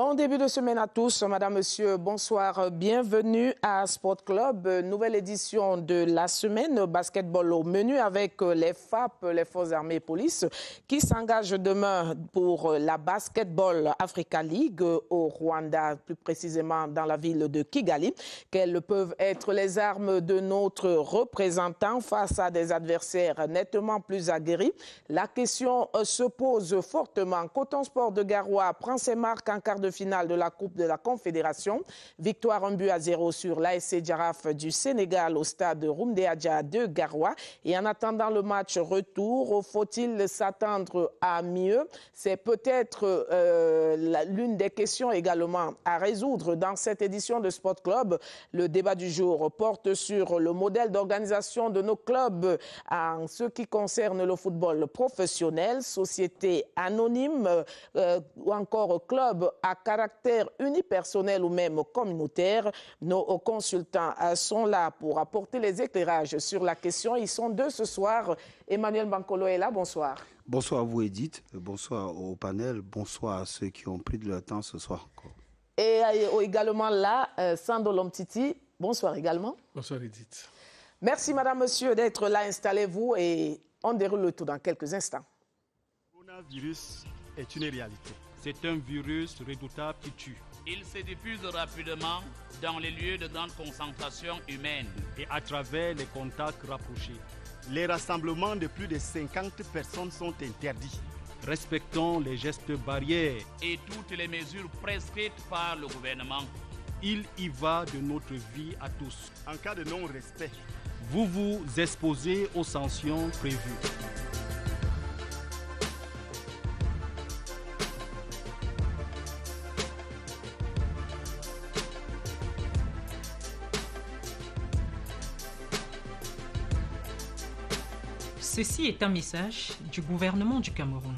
Bon début de semaine à tous, madame, monsieur, bonsoir, bienvenue à Sport Club, nouvelle édition de la semaine basketball au menu avec les FAP, les Forces armées et police, qui s'engagent demain pour la Basketball Africa League au Rwanda, plus précisément dans la ville de Kigali. Quelles peuvent être les armes de notre représentant face à des adversaires nettement plus aguerris? La question se pose fortement. Coton Sport de Garoua prend ses marques en quart de finale de la Coupe de la Confédération. Victoire 1-0 sur l'ASC Giraffe du Sénégal au stade Rumdeadja de Garoua. Et en attendant le match retour, faut-il s'attendre à mieux? C'est peut-être l'une des questions également à résoudre dans cette édition de Sport Club. Le débat du jour porte sur le modèle d'organisation de nos clubs en ce qui concerne le football professionnel, société anonyme ou encore club à caractère unipersonnel ou même communautaire. Nos consultants sont là pour apporter les éclairages sur la question. Ils sont deux ce soir. Emmanuel Bankolo est là, bonsoir. Bonsoir à vous Edith, bonsoir au panel, bonsoir à ceux qui ont pris de leur temps ce soir. Et également là, Sando Lomtiti, bonsoir également. Bonsoir Edith. Merci madame, monsieur d'être là, installez-vous et on déroule le tout dans quelques instants. Le coronavirus est une réalité. C'est un virus redoutable qui tue. Il se diffuse rapidement dans les lieux de grande concentration humaine et à travers les contacts rapprochés. Les rassemblements de plus de 50 personnes sont interdits. Respectons les gestes barrières et toutes les mesures prescrites par le gouvernement. Il y va de notre vie à tous. En cas de non-respect, vous vous exposez aux sanctions prévues. Ceci est un message du gouvernement du Cameroun.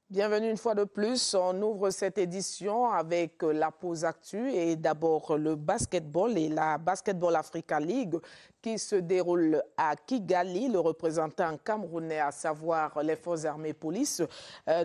Bienvenue une fois de plus. On ouvre cette édition avec la pause actu et d'abord le basketball et la Basketball Africa League qui se déroule à Kigali. Le représentant camerounais, à savoir les Forces armées police.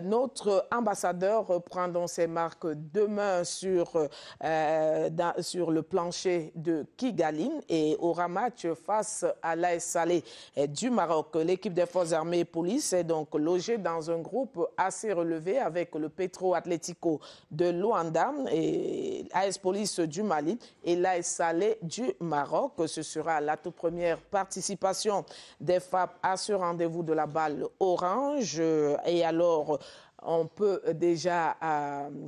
Notre ambassadeur reprend donc ses marques demain sur le plancher de Kigali et aura match face à l'AS Salé du Maroc. L'équipe des Forces armées police est donc logée dans un groupe assez relevé avec le Petro Atlético de Luanda et l'AS Police du Mali et l'AS Salé du Maroc. Ce sera la toute première participation des FAP à ce rendez-vous de la balle orange. Et alors, on peut déjà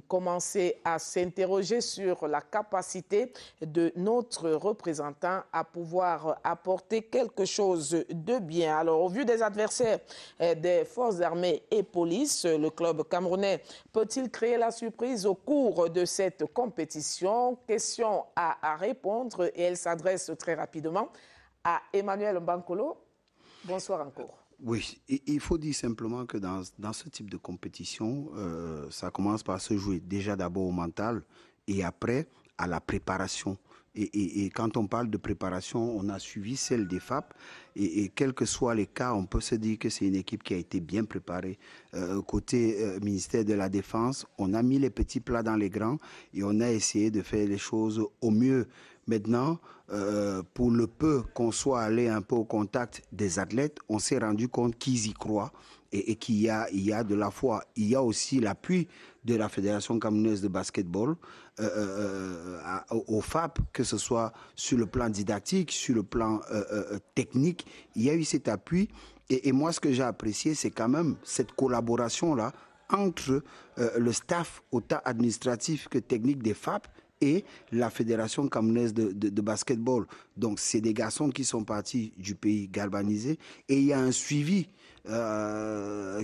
commencer à s'interroger sur la capacité de notre représentant à pouvoir apporter quelque chose de bien. Alors, au vu des adversaires des forces armées et police, le club camerounais peut-il créer la surprise au cours de cette compétition? Question à répondre et elle s'adresse très rapidement à Emmanuel Bankolo. Bonsoir encore. Oui, il faut dire simplement que dans ce type de compétition, ça commence par se jouer déjà d'abord au mental et après à la préparation. Et quand on parle de préparation, on a suivi celle des FAP et quels que soient les cas, on peut se dire que c'est une équipe qui a été bien préparée. Côté ministère de la Défense, on a mis les petits plats dans les grands et on a essayé de faire les choses au mieux. Maintenant, pour le peu qu'on soit allé un peu au contact des athlètes, on s'est rendu compte qu'ils y croient et qu'il y a de la foi. Il y a aussi l'appui de la Fédération camerounaise de basketball au FAP, que ce soit sur le plan didactique, sur le plan technique. Il y a eu cet appui. Et moi, ce que j'ai apprécié, c'est quand même cette collaboration-là entre le staff autant administratif que technique des FAP et la Fédération camerounaise de basketball. Donc, c'est des garçons qui sont partis du pays galvanisé et il y a un suivi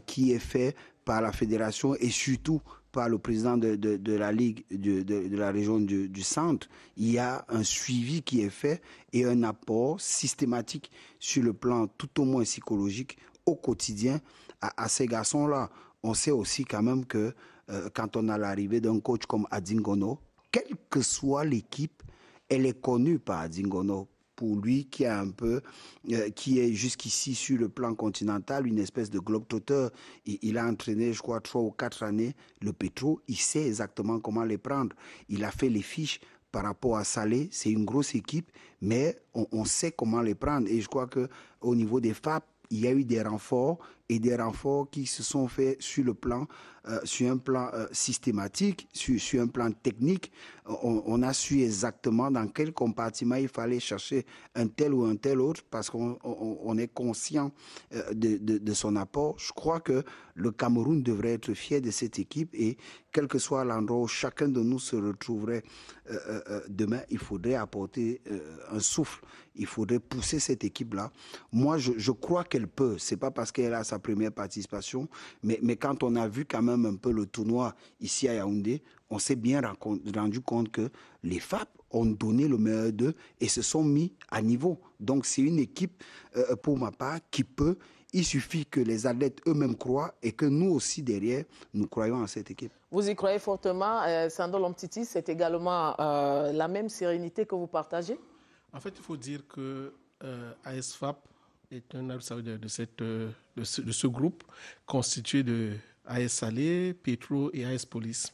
qui est fait par la Fédération et surtout par le président de la Ligue de la région du centre. Il y a un suivi qui est fait et un apport systématique sur le plan tout au moins psychologique au quotidien à ces garçons-là. On sait aussi quand même que quand on a l'arrivée d'un coach comme Adingono, quelle que soit l'équipe, elle est connue par Adingono. Pour lui, qui est un peu, qui est jusqu'ici sur le plan continental, une espèce de globe-trotter. Il a entraîné, je crois, 3 ou 4 années le Petro. Il sait exactement comment les prendre. Il a fait les fiches par rapport à Salé. C'est une grosse équipe, mais on sait comment les prendre. Et je crois qu'au niveau des FAP, il y a eu des renforts et des renforts qui se sont faits sur un plan systématique, sur un plan technique. On a su exactement dans quel compartiment il fallait chercher un tel ou un tel autre parce qu'on est conscient de son apport. Je crois que le Cameroun devrait être fier de cette équipe et quel que soit l'endroit où chacun de nous se retrouverait demain, il faudrait apporter un souffle. Il faudrait pousser cette équipe-là. Moi, je crois qu'elle peut. C'est pas parce qu'elle a sa première participation, mais quand on a vu quand même un peu le tournoi ici à Yaoundé, on s'est bien rendu compte que les FAP ont donné le meilleur d'eux et se sont mis à niveau. Donc c'est une équipe, pour ma part, qui peut. Il suffit que les athlètes eux-mêmes croient et que nous aussi derrière, nous croyons à cette équipe. Vous y croyez fortement, Sando Lomtiti, c'est également la même sérénité que vous partagez? En fait, il faut dire que ASFAP est un outsider de ce groupe constitué de AS Salé, Petro et AS Police.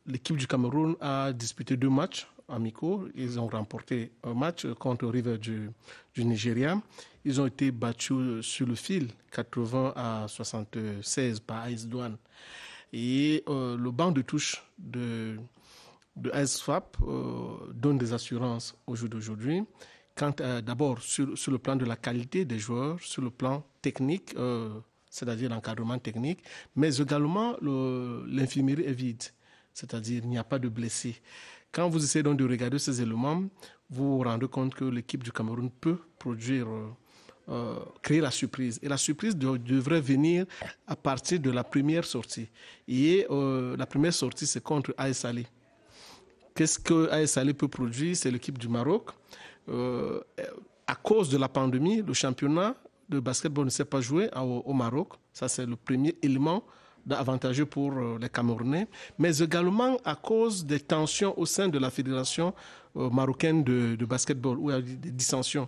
L'équipe du Cameroun a disputé 2 matchs amicaux. Ils ont remporté un match contre River du Nigeria. Ils ont été battus sur le fil, 80-76 par AS Douane. Et le banc de touche de ASFAP donne des assurances au jour d'aujourd'hui. D'abord sur le plan de la qualité des joueurs, sur le plan technique, c'est-à-dire l'encadrement technique, mais également l'infirmerie est vide, c'est-à-dire il n'y a pas de blessés. Quand vous essayez donc de regarder ces éléments, vous vous rendez compte que l'équipe du Cameroun peut produire, créer la surprise. Et la surprise devrait venir à partir de la première sortie. Et la première sortie, c'est contre AS Salé. Qu'est-ce que AS Salé peut produire? C'est l'équipe du Maroc. À cause de la pandémie, le championnat de basketball ne s'est pas joué au Maroc. Ça, c'est le premier élément avantageux pour les Camerounais. Mais également à cause des tensions au sein de la fédération marocaine de basketball, où il y a des dissensions.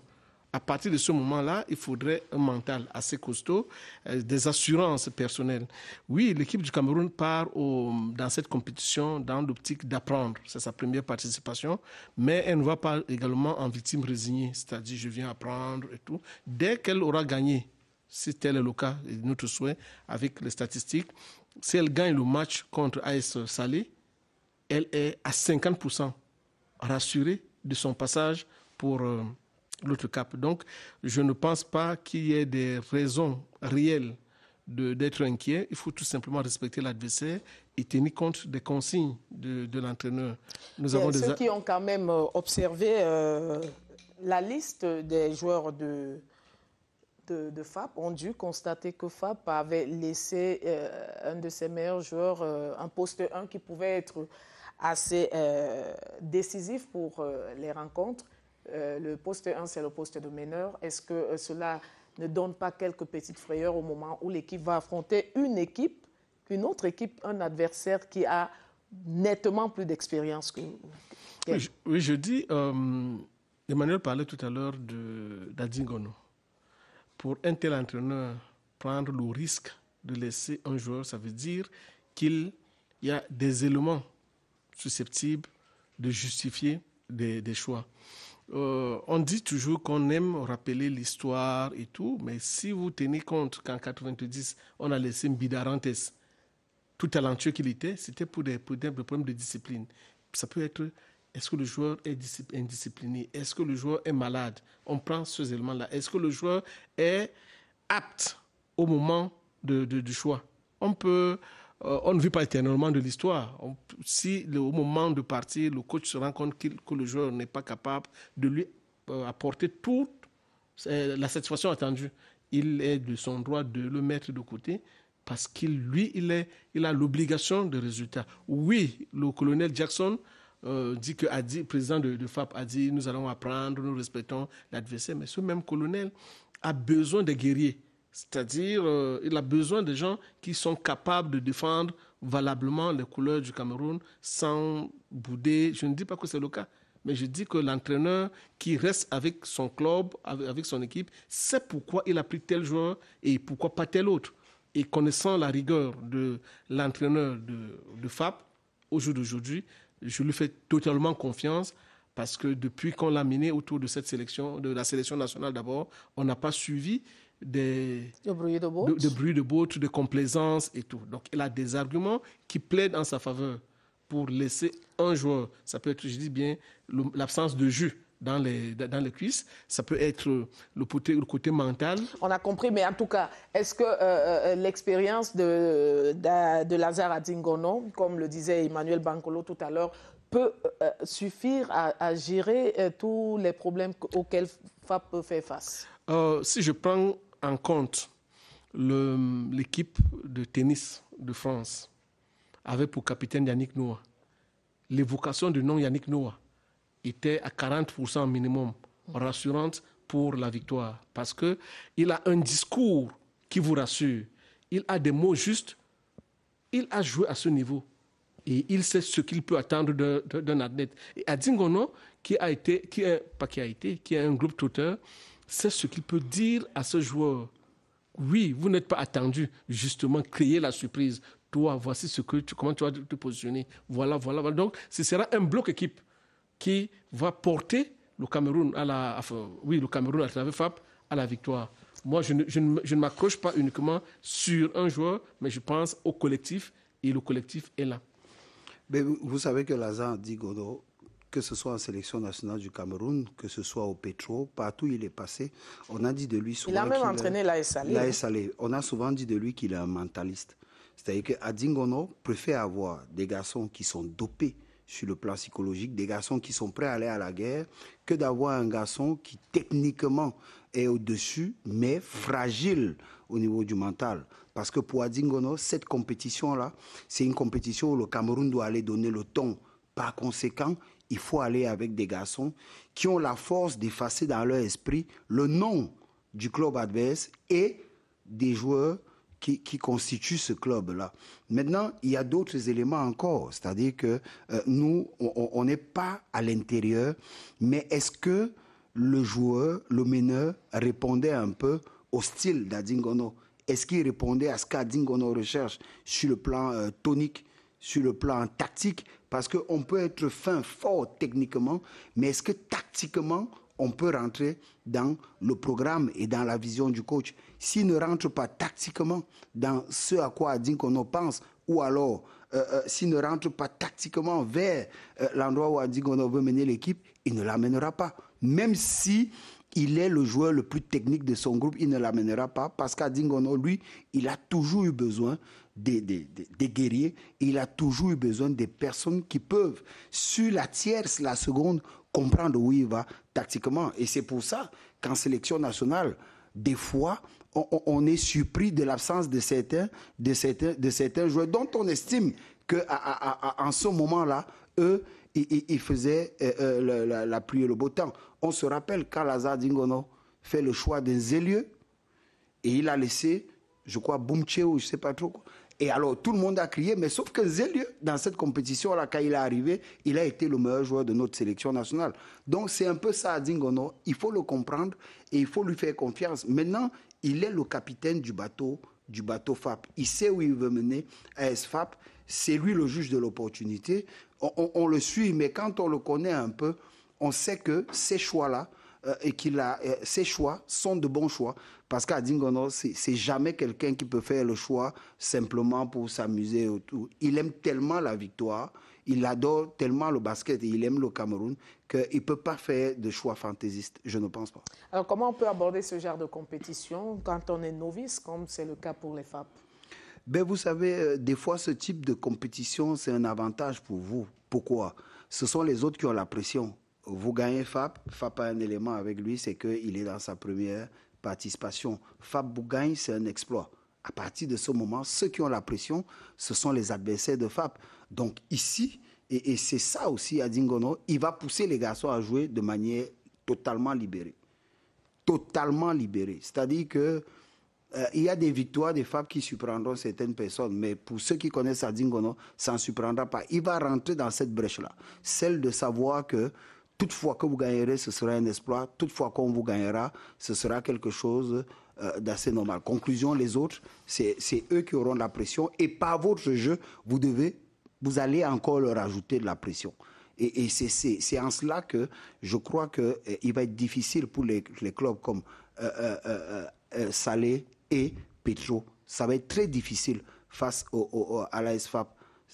À partir de ce moment-là, il faudrait un mental assez costaud, des assurances personnelles. Oui, l'équipe du Cameroun part dans cette compétition dans l'optique d'apprendre. C'est sa première participation, mais elle ne va pas également en victime résignée, c'est-à-dire je viens apprendre et tout. Dès qu'elle aura gagné, si tel est le cas, et notre souhait avec les statistiques, si elle gagne le match contre AS Salé, elle est à 50% rassurée de son passage pour l'autre cap. Donc, je ne pense pas qu'il y ait des raisons réelles d'être inquiet. Il faut tout simplement respecter l'adversaire et tenir compte des consignes de l'entraîneur. Ceux qui ont quand même observé la liste des joueurs de FAP ont dû constater que FAP avait laissé un de ses meilleurs joueurs, un poste 1 qui pouvait être assez décisif pour les rencontres. Le poste 1, c'est le poste de meneur. Est-ce que cela ne donne pas quelques petites frayeurs au moment où l'équipe va affronter une autre équipe, un adversaire qui a nettement plus d'expérience que Oui, je dis, Emmanuel parlait tout à l'heure d'Adingono. Pour un tel entraîneur, prendre le risque de laisser un joueur, ça veut dire qu'il y a des éléments susceptibles de justifier des choix. On dit toujours qu'on aime rappeler l'histoire et tout, mais si vous tenez compte qu'en 90, on a laissé Mbidarantes, tout talentueux qu'il était, c'était pour des problèmes de discipline. Ça peut être, est-ce que le joueur est indiscipliné? Est-ce que le joueur est malade? On prend ces éléments-là. Est-ce que le joueur est apte au moment du choix? On ne vit pas éternellement de l'histoire. Si au moment de partir, le coach se rend compte que le joueur n'est pas capable de lui apporter toute la satisfaction attendue, il est de son droit de le mettre de côté parce qu'il a l'obligation de résultat. Oui, le colonel Jackson président de FAP a dit nous allons apprendre, nous respectons l'adversaire, mais ce même colonel a besoin de guerriers. C'est-à-dire, il a besoin de gens qui sont capables de défendre valablement les couleurs du Cameroun sans bouder. Je ne dis pas que c'est le cas, mais je dis que l'entraîneur qui reste avec son club, avec son équipe, sait pourquoi il a pris tel joueur et pourquoi pas tel autre. Et connaissant la rigueur de l'entraîneur de FAP, au jour d'aujourd'hui, je lui fais totalement confiance parce que depuis qu'on l'a mené autour de cette sélection, de la sélection nationale d'abord, on n'a pas suivi de bruit de bottes, de complaisance et tout. Donc, il a des arguments qui plaident en sa faveur pour laisser un joueur. Ça peut être, je dis bien, l'absence de jus dans les cuisses. Ça peut être le côté mental. On a compris, mais en tout cas, est-ce que l'expérience de Lazare Adingono, comme le disait Emmanuel Bankolo tout à l'heure, peut suffire à gérer tous les problèmes auxquels FAP peut faire face? Si je prends en compte l'équipe de tennis de France, avec pour capitaine Yannick Noah, l'évocation du nom Yannick Noah était à 40% minimum rassurante pour la victoire. Parce qu'il a un discours qui vous rassure. Il a des mots justes. Il a joué à ce niveau. Et il sait ce qu'il peut attendre d'un athlète. Et Adingono, qui est un groupe tuteur, sait ce qu'il peut dire à ce joueur. Oui, vous n'êtes pas attendu. Justement, créer la surprise. Toi, voici comment tu vas te positionner. Voilà. Donc, ce sera un bloc équipe qui va porter le Cameroun le Cameroun à travers FAP à la victoire. Moi, je ne m'accroche pas uniquement sur un joueur, mais je pense au collectif, et le collectif est là. Mais vous savez que Lazare Adingono, que ce soit en sélection nationale du Cameroun, que ce soit au Petro, partout où il est passé, on a dit de lui souvent il a même entraîné l'AS Salé. On a souvent dit de lui qu'il est un mentaliste. C'est-à-dire qu'Adingono préfère avoir des garçons qui sont dopés sur le plan psychologique, des garçons qui sont prêts à aller à la guerre, que d'avoir un garçon qui techniquement est au-dessus, mais fragile au niveau du mental. Parce que pour Adingono, cette compétition-là, c'est une compétition où le Cameroun doit aller donner le ton. Par conséquent, il faut aller avec des garçons qui ont la force d'effacer dans leur esprit le nom du club adverse et des joueurs qui constituent ce club-là. Maintenant, il y a d'autres éléments encore, c'est-à-dire que nous, on n'est pas à l'intérieur, mais est-ce que le joueur, le meneur, répondait un peu au style d'Adingono? Est-ce qu'il répondait à ce qu'Adingono recherche sur le plan tonique, sur le plan tactique? Parce qu'on peut être fin, fort techniquement, mais est-ce que tactiquement, on peut rentrer dans le programme et dans la vision du coach? S'il ne rentre pas tactiquement dans ce à quoi Adingono pense, ou alors s'il ne rentre pas tactiquement vers l'endroit où Adingono veut mener l'équipe, il ne l'amènera pas. Même si il est le joueur le plus technique de son groupe, il ne l'amènera pas parce qu'Adingono, lui, il a toujours eu besoin des guerriers, il a toujours eu besoin des personnes qui peuvent, sur la tierce, la seconde, comprendre où il va tactiquement. Et c'est pour ça qu'en sélection nationale, des fois, on est surpris de l'absence de certains joueurs dont on estime qu'en ce moment-là, eux, ils faisaient la pluie et le beau temps. On se rappelle quand Lazare Adingono fait le choix d'un Zélieu et il a laissé, je crois, Boumtché ou je ne sais pas trop quoi. Et alors, tout le monde a crié, mais sauf que Zélieu, dans cette compétition-là, quand il est arrivé, il a été le meilleur joueur de notre sélection nationale. Donc, c'est un peu ça, Adingono. Il faut le comprendre et il faut lui faire confiance. Maintenant, il est le capitaine du bateau FAP. Il sait où il veut mener AS FAP. C'est lui le juge de l'opportunité. On le suit, mais quand on le connaît un peu, on sait que ces choix-là, ces choix sont de bons choix. Parce qu'Adingono, c'est jamais quelqu'un qui peut faire le choix simplement pour s'amuser autour. Il aime tellement la victoire, il adore tellement le basket et il aime le Cameroun qu'il ne peut pas faire de choix fantaisistes, je ne pense pas. Alors comment on peut aborder ce genre de compétition quand on est novice, comme c'est le cas pour les FAP? Ben, vous savez, des fois, ce type de compétition, c'est un avantage pour vous. Pourquoi? Ce sont les autres qui ont la pression. Vous gagnez FAP a un élément avec lui, c'est qu'il est dans sa première participation. FAP Bougagne, c'est un exploit. À partir de ce moment, ceux qui ont la pression, ce sont les adversaires de FAP. Donc ici, et c'est ça aussi Adingono, il va pousser les garçons à jouer de manière totalement libérée. Totalement libérée. C'est-à-dire que Il y a des victoires des FAP qui surprendront certaines personnes, mais pour ceux qui connaissent Adingono, ça ne surprendra pas. Il va rentrer dans cette brèche-là, celle de savoir que toutefois que vous gagnerez, ce sera un exploit. Toutefois qu'on vous gagnera, ce sera quelque chose d'assez normal. Conclusion, les autres, c'est eux qui auront la pression. Et par votre jeu, vous allez encore leur ajouter de la pression. Et c'est en cela que je crois qu'il va être difficile pour les clubs comme Salé et Petro. Ça va être très difficile face à la SFAP.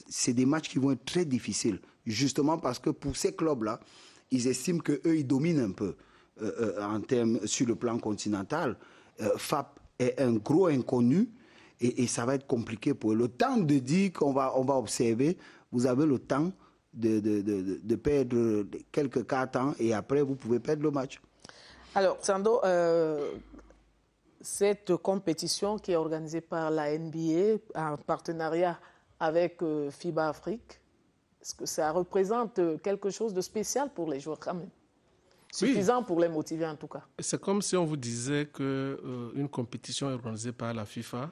C'est des matchs qui vont être très difficiles, justement parce que pour ces clubs-là, ils estiment qu'eux, ils dominent un peu en termes sur le plan continental. FAP est un gros inconnu et ça va être compliqué pour eux. Le temps de dire qu'on va observer, vous avez le temps de perdre quelques 4 ans et après, vous pouvez perdre le match. Alors, Sando, cette compétition qui est organisée par la NBA en partenariat avec FIBA Afrique, est-ce que ça représente quelque chose de spécial pour les joueurs quand même? Suffisant oui. Pour les motiver en tout cas. C'est comme si on vous disait qu'une compétition est organisée par la FIFA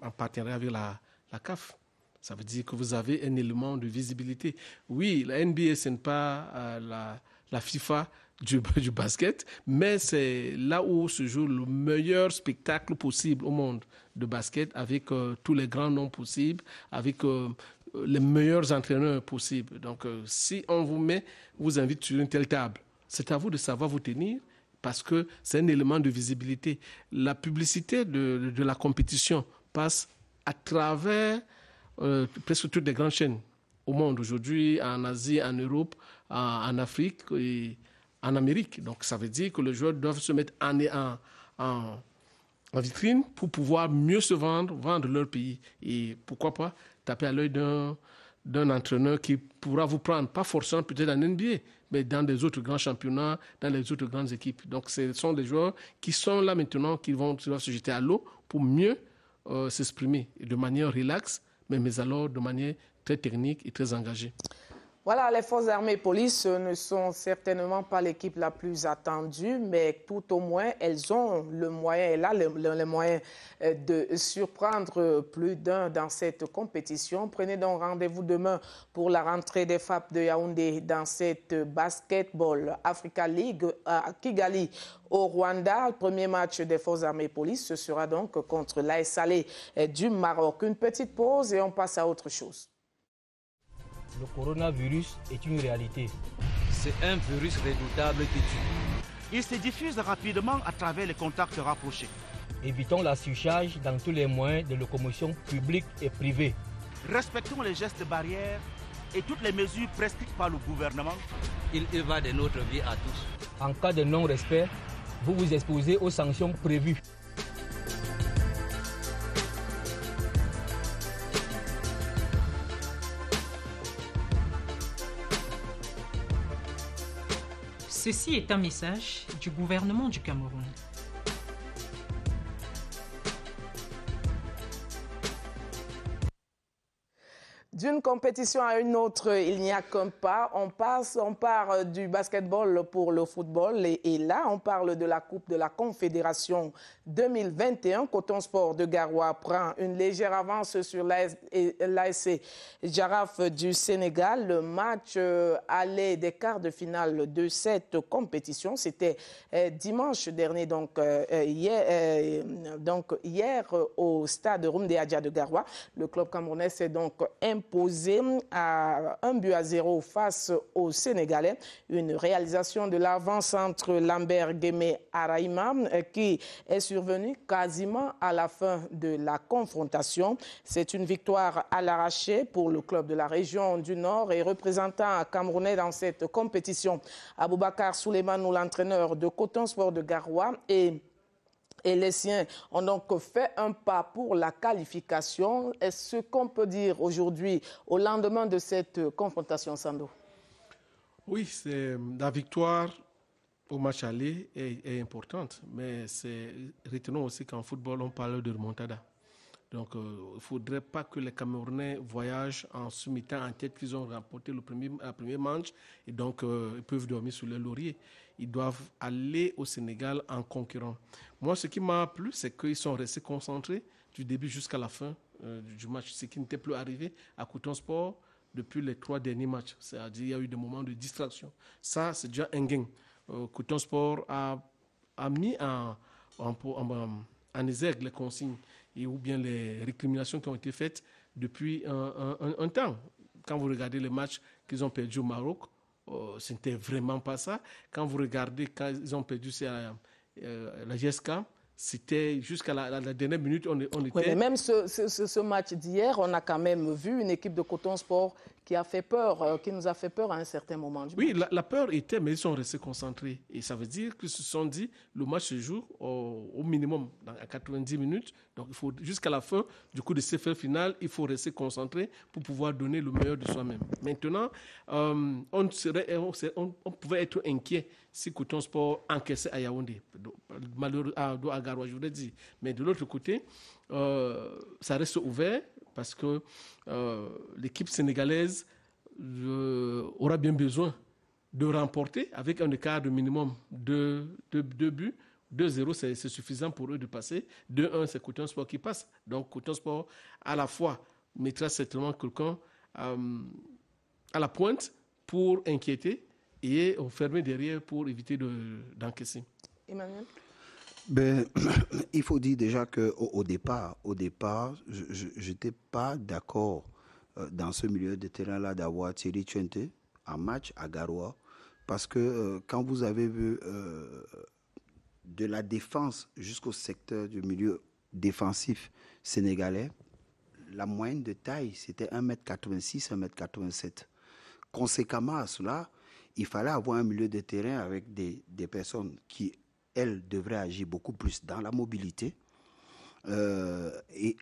en partenariat avec la CAF. Ça veut dire que vous avez un élément de visibilité. Oui, la NBA, ce n'est pas la FIFA du basket, mais c'est là où se joue le meilleur spectacle possible au monde de basket, avec tous les grands noms possibles, avec les meilleurs entraîneurs possibles. Donc, si on vous invite sur une telle table, c'est à vous de savoir vous tenir parce que c'est un élément de visibilité. La publicité de la compétition passe à travers presque toutes les grandes chaînes au monde aujourd'hui, en Asie, en Europe, en Afrique et en Amérique. Donc, ça veut dire que les joueurs doivent se mettre en vitrine pour pouvoir mieux se vendre leur pays. Et pourquoi pas taper à l'œil d'un entraîneur qui pourra vous prendre, pas forcément peut-être en NBA, mais dans des autres grands championnats, dans les autres grandes équipes. Donc, ce sont des joueurs qui sont là maintenant, qui doivent se jeter à l'eau pour mieux s'exprimer de manière relaxe, mais alors de manière très technique et très engagée. Voilà, les forces armées et police ne sont certainement pas l'équipe la plus attendue, mais tout au moins, elles ont le moyen, et là, les moyens de surprendre plus d'un dans cette compétition. Prenez donc rendez-vous demain pour la rentrée des FAP de Yaoundé dans cette Basketball Africa League à Kigali, au Rwanda. Le premier match des forces armées et police, ce sera donc contre l'AS Salé du Maroc. Une petite pause et on passe à autre chose. Le coronavirus est une réalité. C'est un virus redoutable qui tue. Il se diffuse rapidement à travers les contacts rapprochés. Évitons la surcharge dans tous les moyens de locomotion publics et privés. Respectons les gestes barrières et toutes les mesures prescrites par le gouvernement. Il y va de notre vie à tous. En cas de non-respect, vous vous exposez aux sanctions prévues. Ceci est un message du gouvernement du Cameroun. D'une compétition à une autre, il n'y a qu'un pas. On part du basketball pour le football et là, on parle de la Coupe de la Confédération 2021. Coton Sport de Garoua prend une légère avance sur l'ASC Jaraaf du Sénégal. Le match aller des quarts de finale de cette compétition, c'était dimanche dernier, donc hier au stade Rumde Adja de Garoua. Le club camerounais s'est donc imposé à 1-0 face aux Sénégalais. Une réalisation de l'avant-centre Lambert Guémé Araïma qui est survenue quasiment à la fin de la confrontation. C'est une victoire à l'arraché pour le club de la région du Nord et représentant camerounais dans cette compétition. Aboubakar Souleymane, l'entraîneur de Coton Sport de Garoua, et les siens ont donc fait un pas pour la qualification. Est-ce qu'on peut dire aujourd'hui, au lendemain de cette confrontation, Sando? Oui, la victoire au match aller est importante, mais retenons aussi qu'en football, on parle de remontada. Donc, il ne faudrait pas que les Camerounais voyagent en se mettant en tête qu'ils ont remporté le premier match et donc ils peuvent dormir sur le laurier. Ils doivent aller au Sénégal en concurrent. Moi, ce qui m'a plu, c'est qu'ils sont restés concentrés du début jusqu'à la fin du match, ce qui n'était plus arrivé à Coton Sport depuis les 3 derniers matchs. C'est-à-dire qu'il y a eu des moments de distraction. Ça, c'est déjà un gain. Coton Sport a mis en exergue les consignes ou bien les récriminations qui ont été faites depuis un temps. Quand vous regardez les matchs qu'ils ont perdus au Maroc, ce n'était vraiment pas ça. Quand vous regardez, quand ils ont perdu la GSK, c'était jusqu'à la dernière minute, on était... Oui, mais même ce match d'hier, on a quand même vu une équipe de Coton Sport qui a fait peur, qui nous a fait peur à un certain moment du match. Oui, la peur était, mais ils sont restés concentrés. Et ça veut dire qu'ils se sont dit, le match se joue au minimum à 90 minutes. Donc, il faut jusqu'à la fin du coup de ce fait final, il faut rester concentré pour pouvoir donner le meilleur de soi-même. Maintenant, on pouvait être inquiet si Coton Sport encaissait à Yaoundé. Malheureux à Garoua, je voudrais dire. Mais de l'autre côté, ça reste ouvert parce que l'équipe sénégalaise aura bien besoin de remporter avec un écart de minimum de 2 buts. 2-0, c'est suffisant pour eux de passer. 2-1, c'est Coton Sport qui passe. Donc, Coton Sport, à la fois, mettra certainement quelqu'un à la pointe pour inquiéter et fermer derrière pour éviter d'encaisser. Emmanuel? Il faut dire déjà qu'au départ, je n'étais pas d'accord dans ce milieu de terrain-là d'avoir Thierry Tchouente en match à Garoua. Parce que quand vous avez vu de la défense jusqu'au secteur du milieu défensif sénégalais, la moyenne de taille, c'était 1m86, 1m87. Conséquemment à cela, il fallait avoir un milieu de terrain avec des personnes qui, elles, devraient agir beaucoup plus dans la mobilité.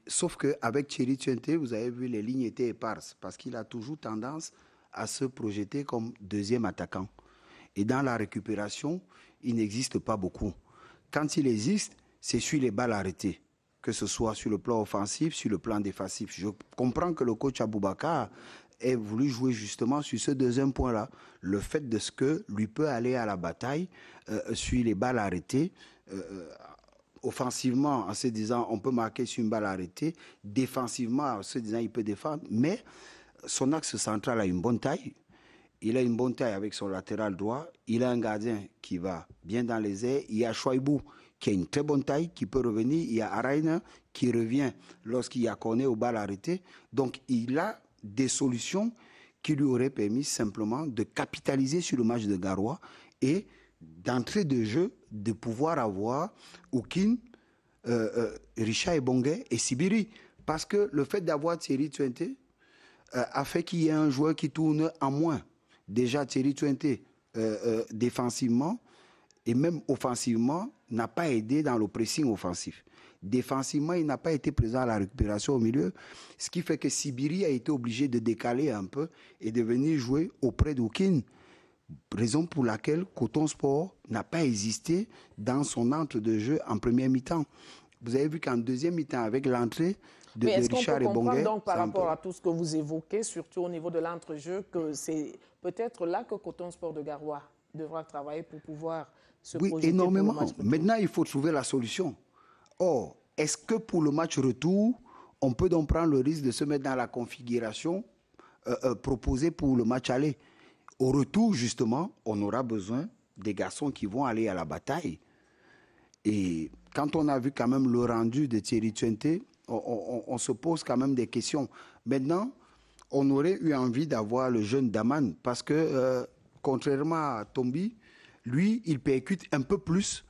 Sauf qu'avec Thierry Tchouente, vous avez vu, les lignes étaient éparses parce qu'il a toujours tendance à se projeter comme deuxième attaquant. Et dans la récupération, il n'existe pas beaucoup. Quand il existe, c'est sur les balles arrêtées, que ce soit sur le plan offensif, sur le plan défensif. Je comprends que le coach Aboubakar ait voulu jouer justement sur ce deuxième point-là, le fait de ce que lui peut aller à la bataille sur les balles arrêtées, offensivement en se disant on peut marquer sur une balle arrêtée, défensivement en se disant il peut défendre, mais son axe central a une bonne taille. Il a une bonne taille avec son latéral droit. Il a un gardien qui va bien dans les airs. Il y a Chouaïbou qui a une très bonne taille, qui peut revenir. Il y a Araina qui revient lorsqu'il y a corner aux balles arrêtées. Donc, il a des solutions qui lui auraient permis simplement de capitaliser sur le match de Garoua et d'entrée de jeu, de pouvoir avoir Oukine, Richard Ebongue et Sibiri. Parce que le fait d'avoir Thierry Tchouente a fait qu'il y ait un joueur qui tourne en moins. Déjà, Thierry Tchouente, défensivement et même offensivement, n'a pas aidé dans le pressing offensif. Défensivement, il n'a pas été présent à la récupération au milieu, ce qui fait que Sibiri a été obligé de décaler un peu et de venir jouer auprès d'Oukine. Raison pour laquelle Coton Sport n'a pas existé dans son entre de jeu en première mi-temps. Vous avez vu qu'en deuxième mi-temps, avec l'entrée de Richard Ebongue... Mais est-ce qu'on peut comprendre donc par rapport à tout ce que vous évoquez, surtout au niveau de l'entrejeu, que c'est peut-être là que Coton Sport de Garoua devra travailler pour pouvoir se projeter énormément. Pour le match retour. Maintenant, il faut trouver la solution. Or, est-ce que pour le match retour, on peut donc prendre le risque de se mettre dans la configuration proposée pour le match aller? Au retour, justement, on aura besoin des garçons qui vont aller à la bataille. Et quand on a vu quand même le rendu de Thierry Tchouente, on se pose quand même des questions. Maintenant, on aurait eu envie d'avoir le jeune Daman parce que, contrairement à Tombi, lui, il percute un peu plus,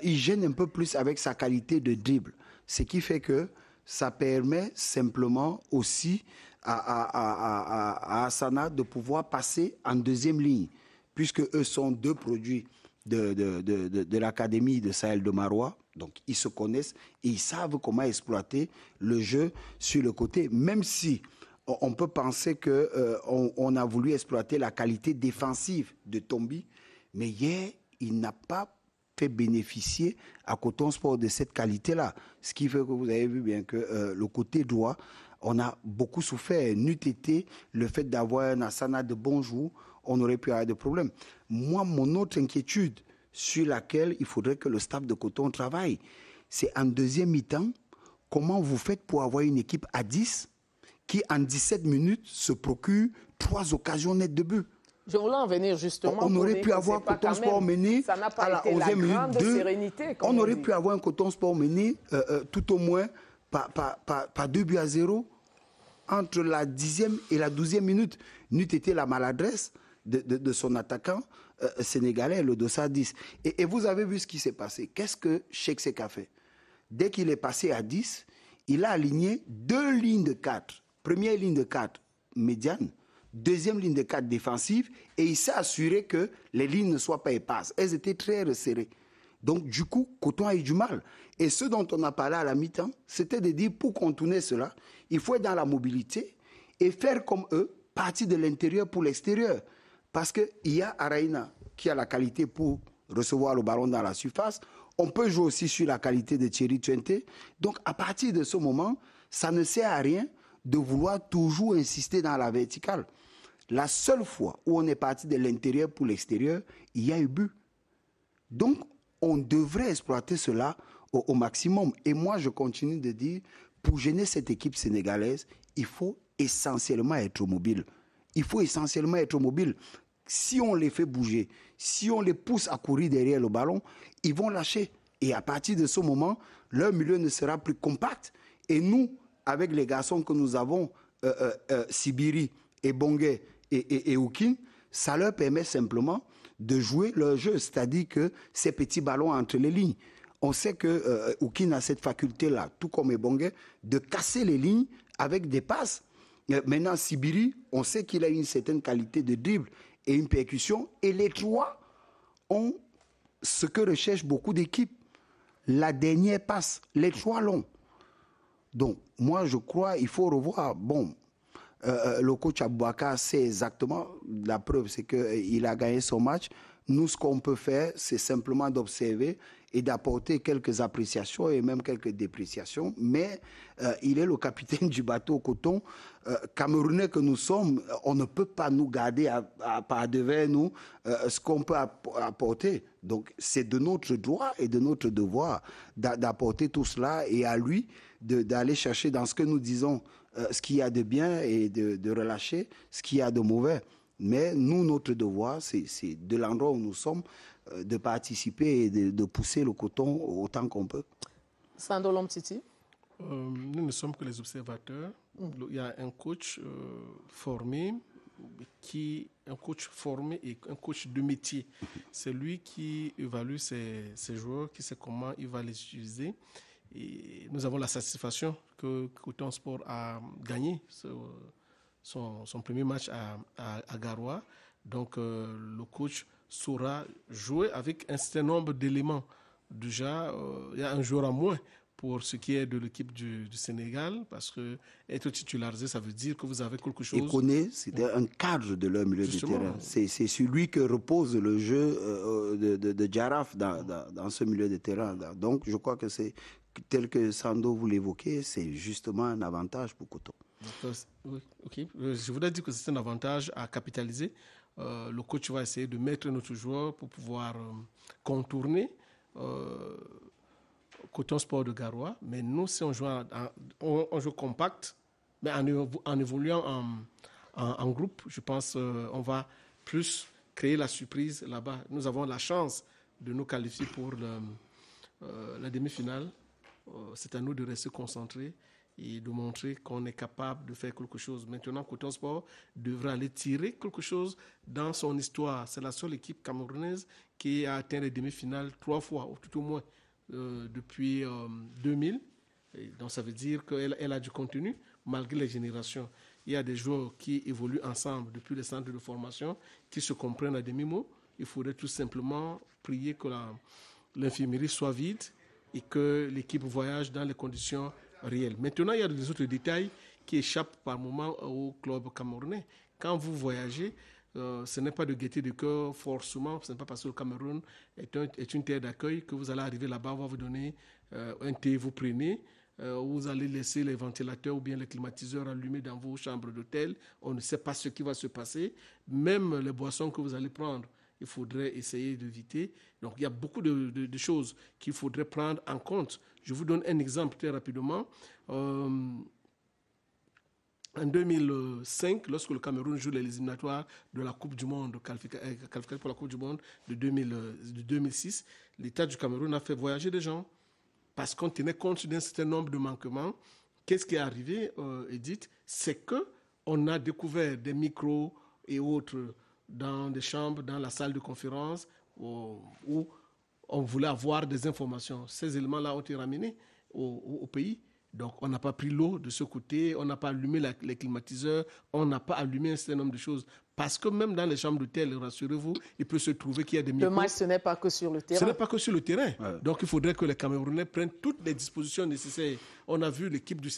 il gêne un peu plus avec sa qualité de dribble. Ce qui fait que ça permet simplement aussi à Asana de pouvoir passer en deuxième ligne, puisque eux sont deux produits de l'académie de Sahel de Marois. Donc, ils se connaissent et ils savent comment exploiter le jeu sur le côté, même si on peut penser qu'on a voulu exploiter la qualité défensive de Tombi, mais hier, il n'a pas fait bénéficier à Coton Sport de cette qualité-là. Ce qui fait que vous avez vu bien que le côté droit, on a beaucoup souffert. N'eût été le fait d'avoir un Asana de bonjour, on aurait pu avoir des problèmes. Moi, mon autre inquiétude sur laquelle il faudrait que le staff de Coton travaille, c'est en deuxième mi-temps, comment vous faites pour avoir une équipe à 10 qui, en 17 minutes, se procure 3 occasions nettes de but. Je voulais en venir justement. On aurait pu avoir Coton Sport mené à la 11e minute 2. On aurait pu avoir un Coton Sport mené tout au moins par 2 buts à 0 entre la 10e et la 12e minute. N'eût été la maladresse de son attaquant sénégalais, le Dossa 10. Et vous avez vu ce qui s'est passé. Qu'est-ce que Cheikh Seck a fait? Dès qu'il est passé à 10, il a aligné 2 lignes de 4. Première ligne de 4 médiane, deuxième ligne de 4 défensive, et il s'est assuré que les lignes ne soient pas éparses. Elles étaient très resserrées. Donc, du coup, Coton a eu du mal. Et ce dont on a parlé à la mi-temps, c'était de dire, pour contourner cela, il faut être dans la mobilité et faire comme eux, partir de l'intérieur pour l'extérieur. Parce qu'il y a Araina qui a la qualité pour recevoir le ballon dans la surface. On peut jouer aussi sur la qualité de Thierry Tuente. Donc, à partir de ce moment, ça ne sert à rien de vouloir toujours insister dans la verticale. La seule fois où on est parti de l'intérieur pour l'extérieur, il y a eu but. Donc, on devrait exploiter cela au maximum. Et moi, je continue de dire, pour gêner cette équipe sénégalaise, il faut essentiellement être mobile. Il faut essentiellement être mobile. Si on les fait bouger, si on les pousse à courir derrière le ballon, ils vont lâcher. Et à partir de ce moment, leur milieu ne sera plus compact. Et nous, avec les garçons que nous avons, Sibiri et Bongué et Oukin, ça leur permet simplement de jouer leur jeu, c'est-à-dire que ces petits ballons entre les lignes. On sait que Oukin a cette faculté-là, tout comme Bongué, de casser les lignes avec des passes. Maintenant, Sibiri, on sait qu'il a une certaine qualité de dribble et une percussion, et les trois ont ce que recherchent beaucoup d'équipes. La dernière passe, les trois longs. Donc, moi, je crois qu'il faut revoir. Bon, le coach Aboubakar sait exactement. La preuve, c'est qu'il a gagné son match. Nous, ce qu'on peut faire, c'est simplement d'observer et d'apporter quelques appréciations et même quelques dépréciations. Mais il est le capitaine du bateau Coton. Camerounais que nous sommes, on ne peut pas nous garder par devers nous ce qu'on peut apporter. Donc, c'est de notre droit et de notre devoir d'apporter tout cela, et à lui d'aller chercher dans ce que nous disons ce qu'il y a de bien et de relâcher ce qu'il y a de mauvais. Mais nous, notre devoir, c'est de l'endroit où nous sommes, de participer et de pousser le Coton autant qu'on peut. Sando Lomtiti. Nous ne sommes que les observateurs. Il y a un coach formé, un coach formé et un coach de métier. C'est lui qui évalue ses joueurs, qui sait comment il va les utiliser. Et nous avons la satisfaction que Coton Sport a gagné son premier match à Garoua. Donc, le coach saura jouer avec un certain nombre d'éléments. Déjà, il y a un joueur en moins pour ce qui est de l'équipe du Sénégal, parce que être titularisé, ça veut dire que vous avez quelque chose... Il connaît, c'était un cadre de leur milieu de terrain. C'est sur lui que repose le jeu de Djaraf dans ce milieu de terrain. Donc, je crois que c'est, tel que Sando vous l'évoquez, c'est justement un avantage pour Coton. Oui, ok. Je voudrais dire que c'est un avantage à capitaliser. Le coach va essayer de mettre notre joueur pour pouvoir contourner Coton Sport de Garoua. Mais nous, si on joue compact, mais en évoluant en groupe, je pense qu'on va plus créer la surprise là-bas. Nous avons la chance de nous qualifier pour la demi-finale. C'est à nous de rester concentrés et de montrer qu'on est capable de faire quelque chose. Maintenant, Coton Sport devrait aller tirer quelque chose dans son histoire. C'est la seule équipe camerounaise qui a atteint les demi-finales 3 fois, ou tout au moins depuis 2000. Et donc, ça veut dire qu'elle a du contenu, malgré les générations. Il y a des joueurs qui évoluent ensemble depuis les centres de formation, qui se comprennent à demi-mot. Il faudrait tout simplement prier que l'infirmerie soit vide et que l'équipe voyage dans les conditions réelles. Maintenant, il y a des autres détails qui échappent par moment au club camerounais. Quand vous voyagez, ce n'est pas de gaieté de cœur forcément, ce n'est pas parce que le Cameroun est une terre d'accueil que vous allez arriver là-bas, on va vous donner un thé, vous prenez, vous allez laisser les ventilateurs ou bien les climatiseurs allumés dans vos chambres d'hôtel. On ne sait pas ce qui va se passer. Même les boissons que vous allez prendre, il faudrait essayer d'éviter. Donc, il y a beaucoup de choses qu'il faudrait prendre en compte. Je vous donne un exemple très rapidement. En 2005, lorsque le Cameroun joue les éliminatoires de la Coupe du Monde, qualifié pour la Coupe du Monde de 2006, l'État du Cameroun a fait voyager des gens parce qu'on tenait compte d'un certain nombre de manquements. Qu'est-ce qui est arrivé, Edith? C'est qu'on a découvert des micros et autres dans des chambres, dans la salle de conférence où on voulait avoir des informations. Ces éléments-là ont été ramenés au pays. Donc, on n'a pas pris l'eau de ce côté, on n'a pas allumé les climatiseurs, on n'a pas allumé un certain nombre de choses. Parce que même dans les chambres d'hôtel, rassurez-vous, il peut se trouver qu'il y a des micros. Le match, ce n'est pas que sur le terrain. Ce n'est pas que sur le terrain. Ouais. Donc, il faudrait que les Camerounais prennent toutes les dispositions nécessaires. On a vu l'équipe de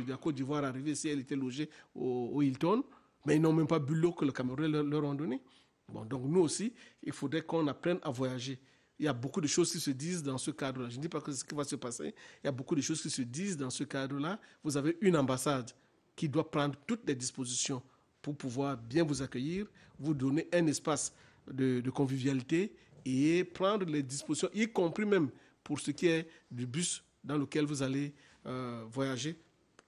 la Côte d'Ivoire arriver ici, elle était logée au Hilton, mais ils n'ont même pas bu l'eau que le Camerounais leur ont donnée. Bon, donc, nous aussi, il faudrait qu'on apprenne à voyager. Il y a beaucoup de choses qui se disent dans ce cadre-là. Je ne dis pas que c'est ce qui va se passer. Il y a beaucoup de choses qui se disent dans ce cadre-là. Vous avez une ambassade qui doit prendre toutes les dispositions pour pouvoir bien vous accueillir, vous donner un espace de convivialité et prendre les dispositions, y compris même pour ce qui est du bus dans lequel vous allez voyager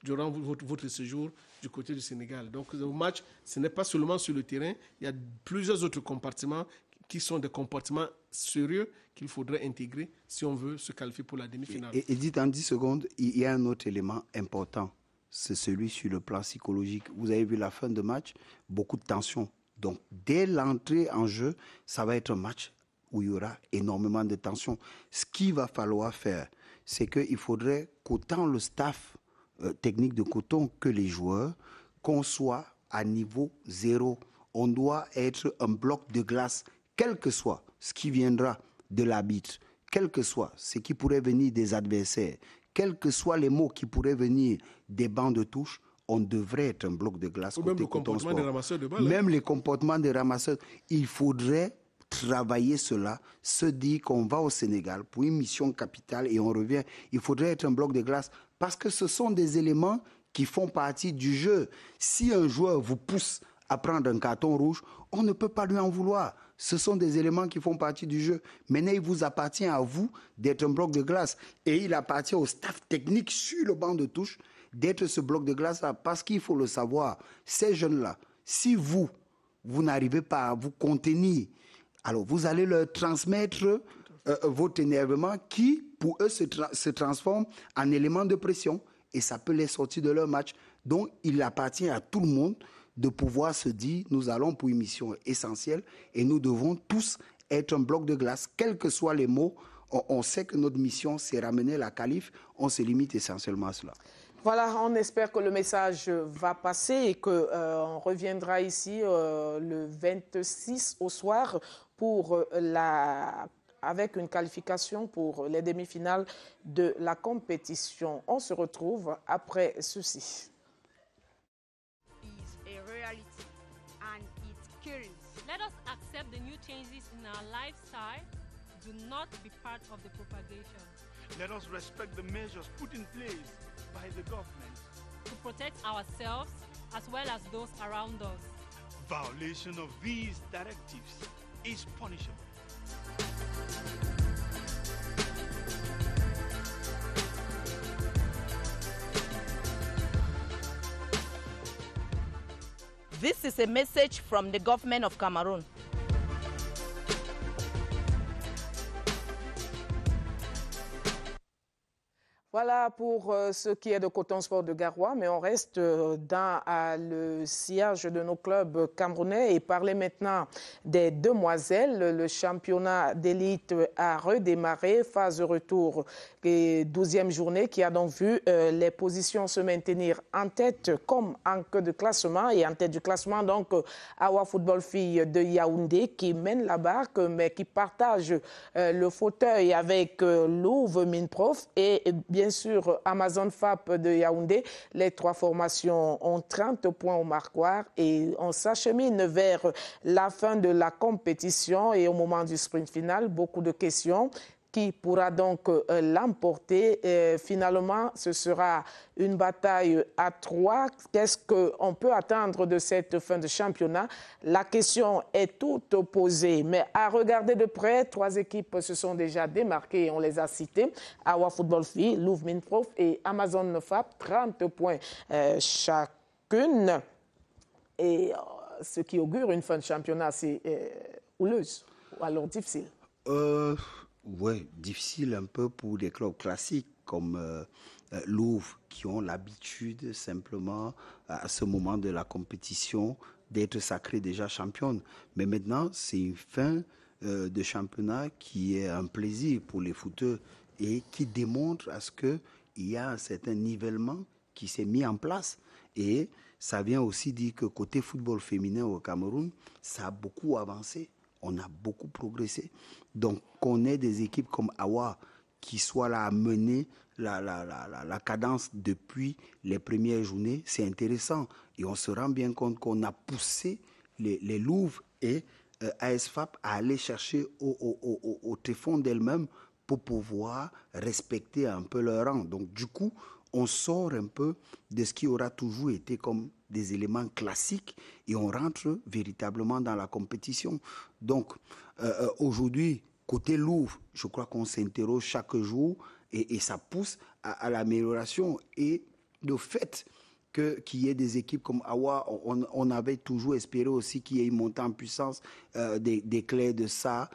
durant votre séjour du côté du Sénégal. Donc, le match, ce n'est pas seulement sur le terrain. Il y a plusieurs autres compartiments qui sont des comportements sérieux qu'il faudrait intégrer si on veut se qualifier pour la demi-finale. Et dites en 10 secondes, il y a un autre élément important, c'est celui sur le plan psychologique. Vous avez vu la fin de match, beaucoup de tension. Donc, dès l'entrée en jeu, ça va être un match où il y aura énormément de tension. Ce qu'il va falloir faire, c'est qu'il faudrait qu'autant le staff technique de Coton que les joueurs, qu'on soit à niveau zéro. On doit être un bloc de glace, quel que soit ce qui viendra de l'arbitre, quel que soit ce qui pourrait venir des adversaires, quels que soient les mots qui pourraient venir des bancs de touche, on devrait être un bloc de glace. Ou même le comportement des ramasseurs de balles. Même les comportements des ramasseurs. Il faudrait travailler cela, se dire qu'on va au Sénégal pour une mission capitale et on revient. Il faudrait être un bloc de glace parce que ce sont des éléments qui font partie du jeu. Si un joueur vous pousse à prendre un carton rouge, on ne peut pas lui en vouloir. Ce sont des éléments qui font partie du jeu. Maintenant, il vous appartient à vous d'être un bloc de glace. Et il appartient au staff technique sur le banc de touche d'être ce bloc de glace-là. Parce qu'il faut le savoir, ces jeunes-là, si vous n'arrivez pas à vous contenir, alors vous allez leur transmettre votre énervement qui, pour eux, se transforme en élément de pression. Et ça peut les sortir de leur match. Donc, il appartient à tout le monde de pouvoir se dire, nous allons pour une mission essentielle et nous devons tous être un bloc de glace, quels que soient les mots. On sait que notre mission, c'est ramener la qualif, on se limite essentiellement à cela. Voilà, on espère que le message va passer et qu'on reviendra ici le 26 au soir pour avec une qualification pour les demi-finales de la compétition. On se retrouve après ceci. Let us accept the new changes in our lifestyle. Do not be part of the propagation. Let us respect the measures put in place by the government to protect ourselves as well as those around us. Violation of these directives is punishable. This is a message from the government of Cameroon. Voilà pour ce qui est de Coton Sport de Garoua, mais on reste dans le sillage de nos clubs camerounais et parler maintenant des demoiselles. Le championnat d'élite a redémarré, phase de retour et 12e journée qui a donc vu les positions se maintenir en tête comme en queue de classement et en tête du classement donc Awa Football Filles de Yaoundé qui mène la barque mais qui partage le fauteuil avec Louvre Minprof et bien bien sûr Amazon FAP de Yaoundé. Les 3 formations ont 30 points au marquoir et on s'achemine vers la fin de la compétition et au moment du sprint final, beaucoup de questions. Qui pourra donc l'emporter? Finalement, ce sera une bataille à 3. Qu'est-ce qu'on peut attendre de cette fin de championnat? La question est toute posée, mais à regarder de près, 3 équipes se sont déjà démarquées, on les a citées. Awa Football Fille, Louvre Minprof et Amazon FAP, 30 points chacune. Et ce qui augure une fin de championnat, c'est houleuse ou alors difficile. Oui, difficile un peu pour des clubs classiques comme Louvre qui ont l'habitude simplement à ce moment de la compétition d'être sacrés déjà championne. Mais maintenant, c'est une fin de championnat qui est un plaisir pour les footeurs et qui démontre à ce qu'il y a un certain nivellement qui s'est mis en place. Et ça vient aussi dire que côté football féminin au Cameroun, ça a beaucoup avancé. On a beaucoup progressé. Donc, qu'on ait des équipes comme Awa qui soient là à mener la cadence depuis les premières journées, c'est intéressant. Et on se rend bien compte qu'on a poussé les Louvres et ASFAP à aller chercher au tréfonds d'elles-mêmes pour pouvoir respecter un peu leur rang. Donc, du coup, on sort un peu de ce qui aura toujours été comme des éléments classiques et on rentre véritablement dans la compétition. Donc, aujourd'hui, côté Louvre, je crois qu'on s'interroge chaque jour et ça pousse à l'amélioration. Et le fait qu'il y ait des équipes comme Awa, on avait toujours espéré aussi qu'il y ait une montée en puissance des clés de ça,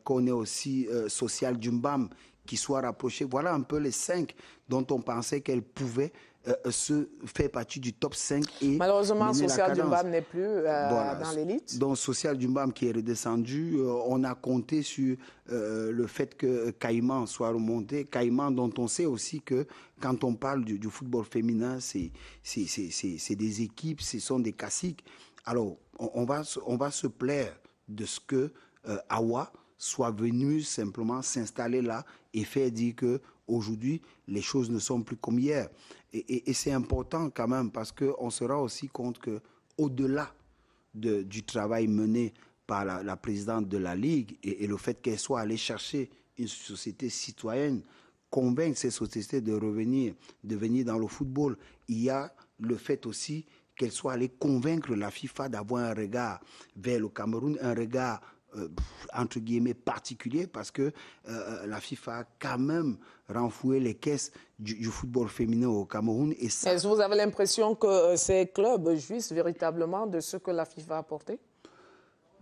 qu'on ait aussi Social Jumbam qui soit rapproché. Voilà un peu les 5 dont on pensait qu'elles pouvaient se faire partie du top 5. Et malheureusement, Social Jumbam n'est plus dans l'élite. Donc, Social Jumbam qui est redescendu, on a compté sur le fait que Caïman soit remonté. Caïman dont on sait aussi que quand on parle du football féminin, c'est des équipes, ce sont des classiques. Alors, on va se plaire de ce que Awa soit venu simplement s'installer là et faire dire qu'aujourd'hui, les choses ne sont plus comme hier. Et c'est important quand même parce qu'on se rend aussi compte qu'au-delà du travail mené par la présidente de la Ligue et le fait qu'elle soit allée chercher une société citoyenne, convaincre ces sociétés de venir dans le football, il y a le fait aussi qu'elle soit allée convaincre la FIFA d'avoir un regard vers le Cameroun, un regard entre guillemets particulier parce que la FIFA a quand même renfloué les caisses du football féminin au Cameroun. Et ça... Est-ce que vous avez l'impression que ces clubs jouissent véritablement de ce que la FIFA a apporté?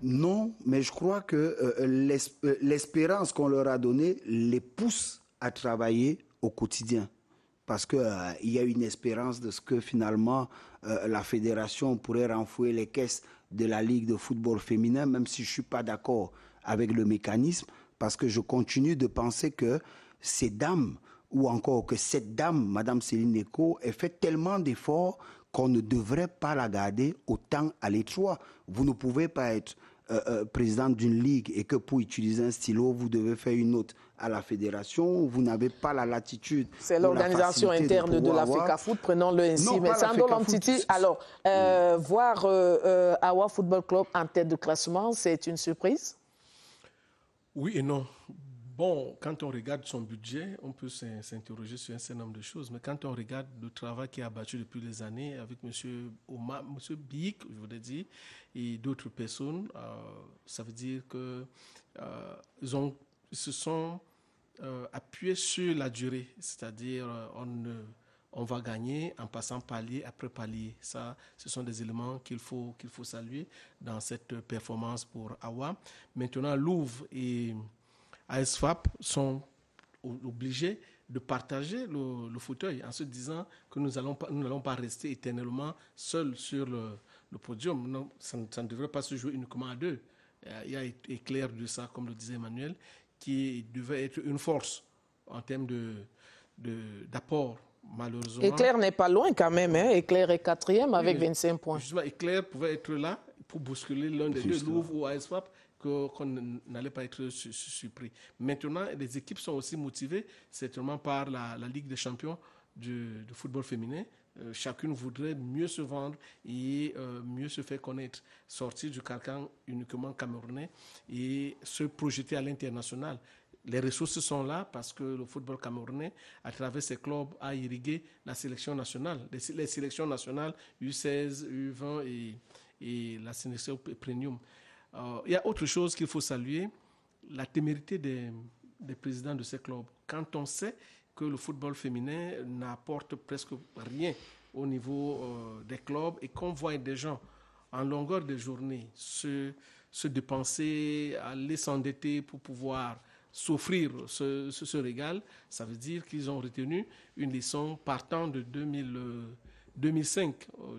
Non, mais je crois que l'espérance qu'on leur a donnée les pousse à travailler au quotidien. Parce qu'il y a une espérance de ce que finalement la fédération pourrait renflouer les caisses de la Ligue de football féminin, même si je ne suis pas d'accord avec le mécanisme, parce que je continue de penser que ces dames, ou encore que cette dame, Mme Céline Eko, ait fait tellement d'efforts qu'on ne devrait pas la garder autant à l'étroit. Vous ne pouvez pas être présidente d'une ligue et que pour utiliser un stylo, vous devez faire une note à la fédération, vous n'avez pas la latitude. C'est l'organisation interne de l'Africa Foot, prenons-le ainsi. Non, mais Sando Lomtiti, alors, voir Awa Football Club en tête de classement, c'est une surprise? Oui et non. Bon, quand on regarde son budget, on peut s'interroger sur un certain nombre de choses, mais quand on regarde le travail qui est abattu depuis des années avec M. Omar, M. Biik, je voudrais dire, et d'autres personnes, ça veut dire qu'ils se sont appuyés sur la durée, c'est-à-dire on va gagner en passant palier après palier. Ça, ce sont des éléments qu'il faut saluer dans cette performance pour Awa. Maintenant, Louvre et ASFAP sont obligés de partager le fauteuil en se disant que nous n'allons pas rester éternellement seuls sur le podium. Non, ça ne devrait pas se jouer uniquement à 2. Il y a Éclair de ça, comme le disait Emmanuel, qui devait être une force en termes d'apport. Malheureusement, Éclair n'est pas loin quand même. Hein? Éclair est 4e avec 25 points. Justement, Éclair pouvait être là pour bousculer l'un des deux, Louvre ou ASFAP, qu'on n'allait pas être surpris. Maintenant, les équipes sont aussi motivées, certainement par la Ligue des champions du football féminin. Chacune voudrait mieux se vendre et mieux se faire connaître, sortir du carcan uniquement camerounais et se projeter à l'international. Les ressources sont là parce que le football camerounais, à travers ses clubs, a irrigué la sélection nationale. Les sélections nationales U16, U20 et la sélection premium. Il y a autre chose qu'il faut saluer, la témérité des présidents de ces clubs. Quand on sait que le football féminin n'apporte presque rien au niveau des clubs et qu'on voit des gens en longueur de journée se dépenser, aller s'endetter pour pouvoir s'offrir ce régal, ça veut dire qu'ils ont retenu une leçon partant de 2005,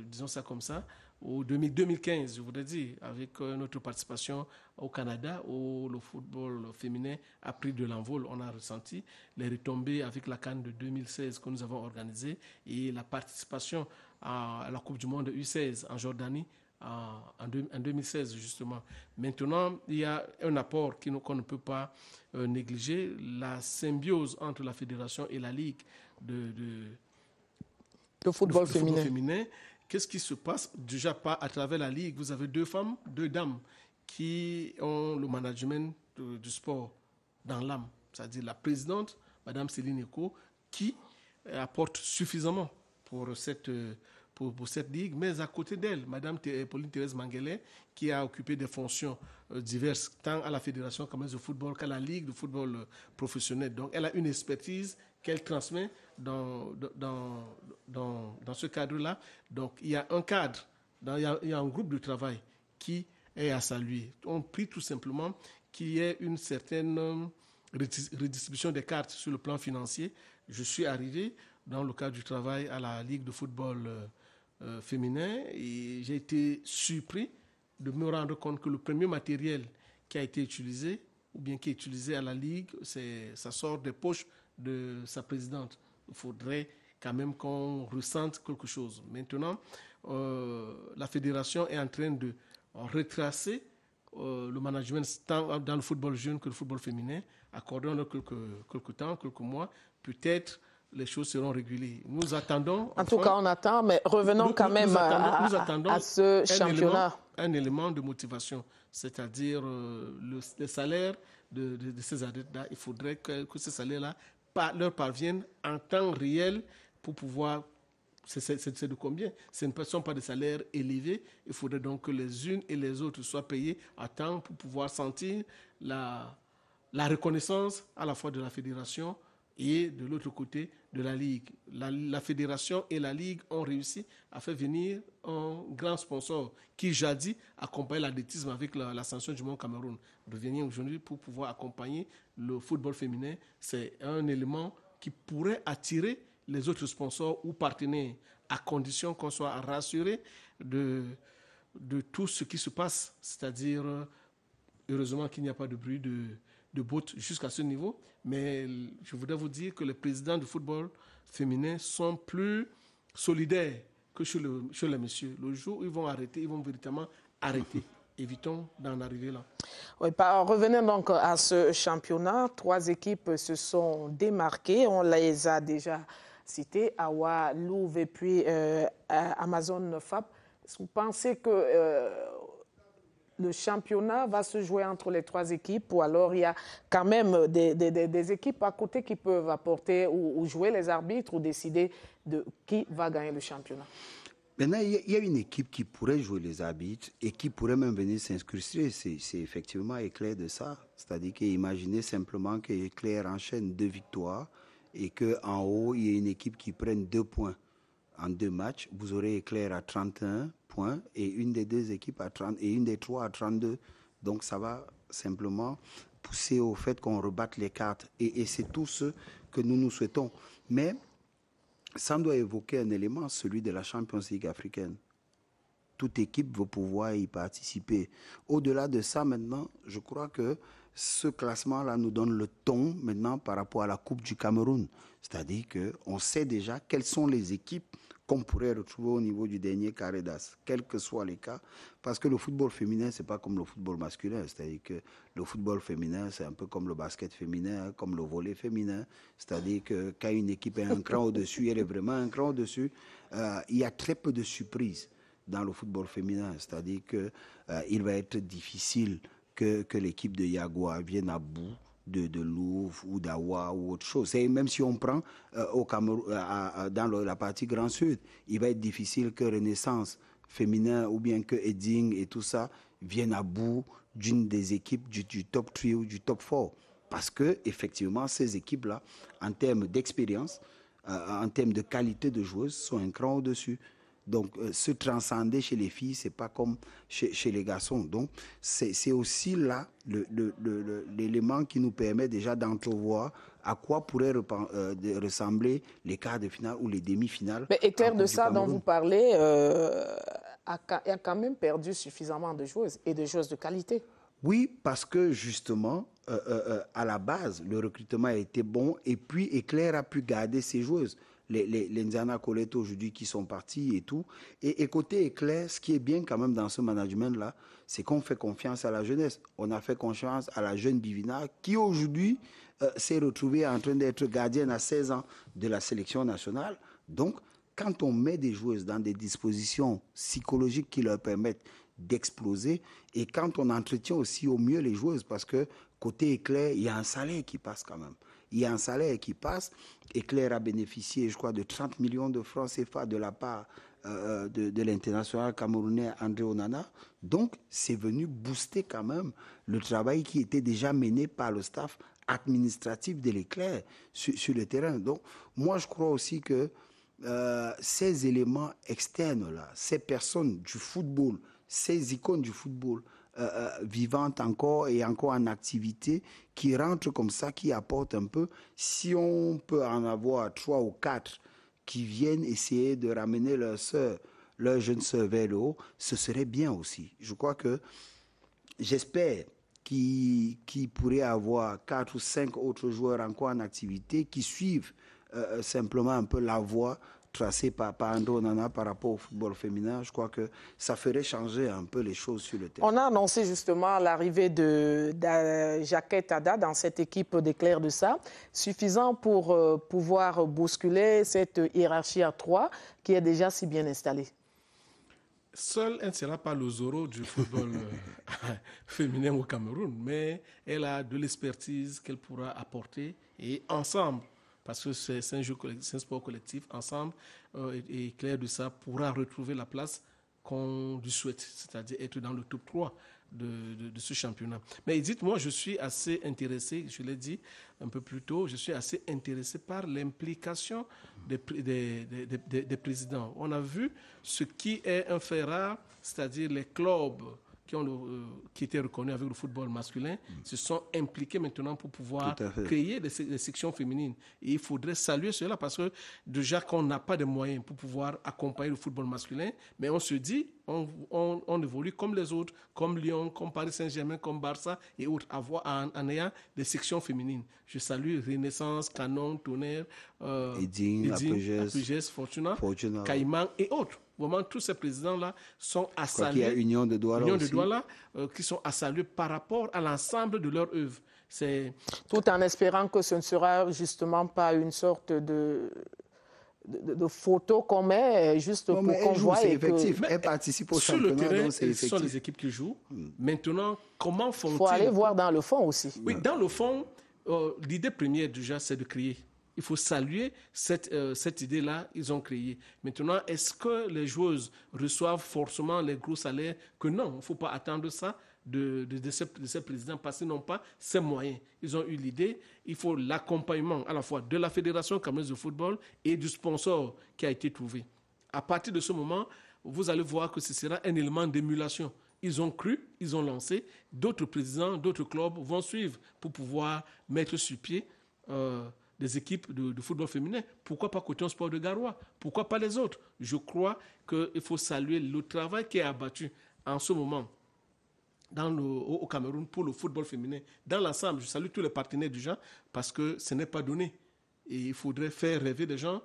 disons ça comme ça, ou 2015, je voudrais dire, avec notre participation au Canada, où le football féminin a pris de l'envol. On a ressenti les retombées avec la CAN de 2016 que nous avons organisée et la participation à la Coupe du Monde U16 en Jordanie en 2016, justement. Maintenant, il y a un apport qu'on ne peut pas négliger, la symbiose entre la fédération et la Ligue de football féminin. Qu'est-ce qui se passe? Déjà, pas à travers la Ligue, vous avez deux dames qui ont le management du sport dans l'âme. C'est-à-dire la présidente, Mme Céline Eko, qui apporte suffisamment pour cette Ligue, mais à côté d'elle, Mme Pauline Thérèse Manguelet, qui a occupé des fonctions diverses, tant à la Fédération camerounaise de football qu'à la Ligue de football professionnel. Donc, elle a une expertise qu'elle transmet dans ce cadre-là. Donc, il y a un cadre, il y a un groupe de travail qui est à saluer. On prie tout simplement qu'il y ait une certaine redistribution des cartes sur le plan financier. Je suis arrivé dans le cadre du travail à la Ligue de football féminin et j'ai été surpris de me rendre compte que le premier matériel qui a été utilisé, ou bien qui est utilisé à la Ligue, ça sort des poches de sa présidente. Il faudrait quand même qu'on ressente quelque chose. Maintenant, la fédération est en train de retracer le management tant dans le football jeune que le football féminin, accordant quelques temps, quelques mois, peut-être les choses seront régulées. Nous attendons... En tout cas, on attend, mais revenons quand même à ce championnat. Un élément de motivation, c'est-à-dire les salaires de ces athlètes-là. Il faudrait que ces salaires-là leur parviennent en temps réel pour pouvoir... C'est de combien? Ce ne sont pas des salaires élevés. Il faudrait donc que les unes et les autres soient payées à temps pour pouvoir sentir la reconnaissance à la fois de la fédération et de l'autre côté de la Ligue. La fédération et la Ligue ont réussi à faire venir un grand sponsor qui jadis accompagnait l'athlétisme avec l'ascension du Mont Cameroun. De venir aujourd'hui pour pouvoir accompagner le football féminin, c'est un élément qui pourrait attirer les autres sponsors ou partenaires, à condition qu'on soit rassuré de tout ce qui se passe. C'est-à-dire, heureusement qu'il n'y a pas de bruit de bottes jusqu'à ce niveau, mais je voudrais vous dire que les présidents du football féminin sont plus solidaires que chez les messieurs. Le jour où ils vont arrêter, ils vont véritablement arrêter. Évitons d'en arriver là. Oui, revenons donc à ce championnat. 3 équipes se sont démarquées. On les a déjà citées, Awa, Louvre et puis Amazon FAP. Vous pensez que le championnat va se jouer entre les 3 équipes ou alors il y a quand même des équipes à côté qui peuvent apporter ou jouer les arbitres ou décider de qui va gagner le championnat? Maintenant, il y a une équipe qui pourrait jouer les arbitres et qui pourrait même venir s'inscrire. C'est effectivement Éclair de ça. C'est-à-dire qu'imaginez simplement qu'Éclair enchaîne 2 victoires et qu'en haut, il y a une équipe qui prenne 2 points en 2 matchs. Vous aurez Éclair à 31 points et une des 2 équipes à 30 et une des 3 à 32. Donc ça va simplement pousser au fait qu'on rebatte les cartes. Et c'est tout ce que nous souhaitons. Mais ça doit évoquer un élément, celui de la Champions League africaine. Toute équipe va pouvoir y participer. Au-delà de ça, maintenant, je crois que ce classement-là nous donne le ton maintenant par rapport à la Coupe du Cameroun. C'est-à-dire qu'on sait déjà quelles sont les équipes qu'on pourrait retrouver au niveau du dernier carré d'as, quels que soient les cas. Parce que le football féminin, ce n'est pas comme le football masculin. C'est-à-dire que le football féminin, c'est un peu comme le basket féminin, comme le volley féminin. C'est-à-dire que quand une équipe est un cran au-dessus, elle est vraiment un cran au-dessus. Il y a très peu de surprises dans le football féminin. C'est-à-dire qu'il va être difficile que l'équipe de Yagoua vienne à bout de Louvre ou d'Awa ou autre chose. Et même si on prend au Cameroun, dans la partie Grand Sud, il va être difficile que Renaissance féminin ou bien que Edding et tout ça viennent à bout d'une des équipes du top 3 ou du top 4. Parce que effectivement, ces équipes-là, en termes d'expérience, en termes de qualité de joueuses, sont un cran au-dessus. Donc, se transcender chez les filles, ce n'est pas comme chez les garçons. Donc, c'est aussi là l'élément qui nous permet déjà d'entrevoir à quoi pourraient ressembler les quarts de finale ou les demi-finales. Mais Éclair de ça dont vous parlez, a quand même perdu suffisamment de joueuses et de joueuses de qualité. Oui, parce que justement, à la base, le recrutement a été bon et puis Éclair a pu garder ses joueuses. Les Nzana Coleto aujourd'hui qui sont partis et tout. Et côté Éclair, ce qui est bien quand même dans ce management-là, c'est qu'on fait confiance à la jeunesse. On a fait confiance à la jeune Bivina qui aujourd'hui s'est retrouvée en train d'être gardienne à 16 ans de la sélection nationale. Donc, quand on met des joueuses dans des dispositions psychologiques qui leur permettent d'exploser et quand on entretient aussi au mieux les joueuses, parce que côté Éclair, il y a un salaire qui passe quand même. Il y a un salaire qui passe. Éclair a bénéficié, je crois, de 30 millions de francs CFA de la part de l'international camerounais André Onana. Donc, c'est venu booster quand même le travail qui était déjà mené par le staff administratif de l'Éclair sur le terrain. Donc, moi, je crois aussi que ces éléments externes-là, ces personnes du football, ces icônes du football, vivantes encore et encore en activité, qui rentrent comme ça, qui apportent un peu. Si on peut en avoir 3 ou 4 qui viennent essayer de ramener leur jeune sœur vers le haut, ce serait bien aussi. Je crois que, j'espère qu'il pourrait avoir 4 ou 5 autres joueurs encore en activité qui suivent simplement un peu la voie tracée par André Onana par rapport au football féminin. Je crois que ça ferait changer un peu les choses sur le terrain. On a annoncé justement l'arrivée de Jacquet Ada dans cette équipe d'Éclair de ça, suffisant pour pouvoir bousculer cette hiérarchie à 3 qui est déjà si bien installée. Seule, elle ne sera pas le Zorro du football féminin au Cameroun, mais elle a de l'expertise qu'elle pourra apporter et ensemble, parce que c'est un sport collectif, ensemble, et Éclair de ça pourra retrouver la place qu'on lui souhaite, c'est-à-dire être dans le top 3 de ce championnat. Mais dites-moi, je suis assez intéressé, je l'ai dit un peu plus tôt, je suis assez intéressé par l'implication des présidents. On a vu ce qui est un fait rare, c'est-à-dire les clubs qui étaient reconnus avec le football masculin, se sont impliqués maintenant pour pouvoir créer des sections féminines. Et il faudrait saluer cela parce que déjà qu'on n'a pas de moyens pour pouvoir accompagner le football masculin, mais on se dit, on évolue comme les autres, comme Lyon, comme Paris Saint-Germain, comme Barça et autres, en ayant des sections féminines. Je salue Renaissance, Canon, Tonnerre, Edding, APGS, Fortuna, Caïman et autres. Vraiment, tous ces présidents-là sont à saluer. Il y a Union de Douala qui sont à saluer par rapport à l'ensemble de leur œuvre. Tout en espérant que ce ne sera justement pas une sorte de photo qu'on met juste pour qu'on voit. C'est effectif. Elle participe au championnat. Sur le terrain, ce sont les équipes qui jouent. Maintenant, comment font-ils? Il faut aller voir dans le fond aussi. Oui, dans le fond, l'idée première déjà, c'est de créer. Il faut saluer cette idée-là, ils ont créé. Maintenant, est-ce que les joueuses reçoivent forcément les gros salaires? Que non, il ne faut pas attendre ça de ces présidents parce qu'ils n'ont pas ces moyens. Ils ont eu l'idée, il faut l'accompagnement à la fois de la Fédération camerounaise de football et du sponsor qui a été trouvé. À partir de ce moment, vous allez voir que ce sera un élément d'émulation. Ils ont cru, ils ont lancé, d'autres présidents, d'autres clubs vont suivre pour pouvoir mettre sur pied des équipes de football féminin. Pourquoi pas Coton Sport de Garoua? Pourquoi pas les autres? Je crois qu'il faut saluer le travail qui est abattu en ce moment au Cameroun pour le football féminin. Dans l'ensemble, je salue tous les partenaires du genre parce que ce n'est pas donné. Et il faudrait faire rêver des gens.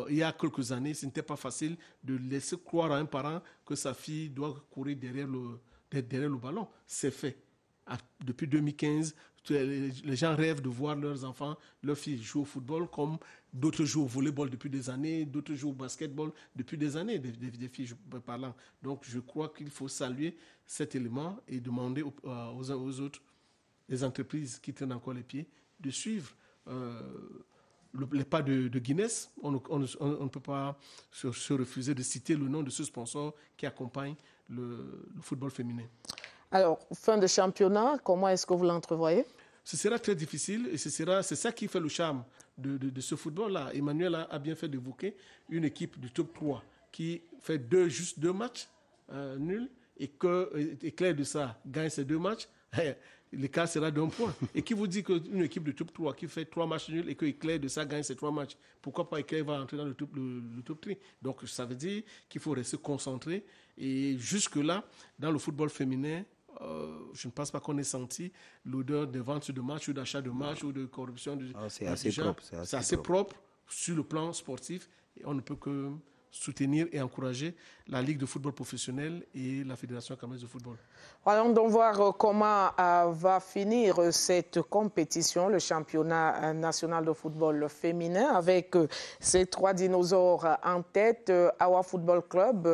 Il y a quelques années, ce n'était pas facile de laisser croire à un parent que sa fille doit courir derrière le ballon. C'est fait. Depuis 2015, les gens rêvent de voir leurs enfants, leurs filles jouer au football comme d'autres jouent au volleyball depuis des années, d'autres jouent au basketball depuis des années, des filles parlant. Donc je crois qu'il faut saluer cet élément et demander aux uns aux autres, les entreprises qui tiennent encore les pieds, de suivre les pas de Guinness. On ne peut pas se refuser de citer le nom de ce sponsor qui accompagne le football féminin. Alors, fin de championnat, comment est-ce que vous l'entrevoyez? Ce sera très difficile et c'est ça qui fait le charme de ce football-là. Emmanuel a bien fait d'évoquer une équipe du top 3 qui fait juste deux matchs nuls et Claire de ça gagne ces deux matchs. L'écart sera d'un point. Et qui vous dit qu'une équipe de top 3 qui fait 3 matchs nuls et que Éclair de ça gagne ces 3 matchs, pourquoi pas Éclair va entrer dans le top 3? Donc ça veut dire qu'il faut rester concentré. Et jusque-là, dans le football féminin, je ne pense pas qu'on ait senti l'odeur de vente de matchs ou d'achat de matchs ou de corruption. C'est assez propre. C'est assez propre sur le plan sportif. Et on ne peut que soutenir et encourager la Ligue de football professionnel et la Fédération camerounaise de football. Allons donc voir comment va finir cette compétition, le championnat national de football féminin, avec ces 3 dinosaures en tête, Awa Football Club,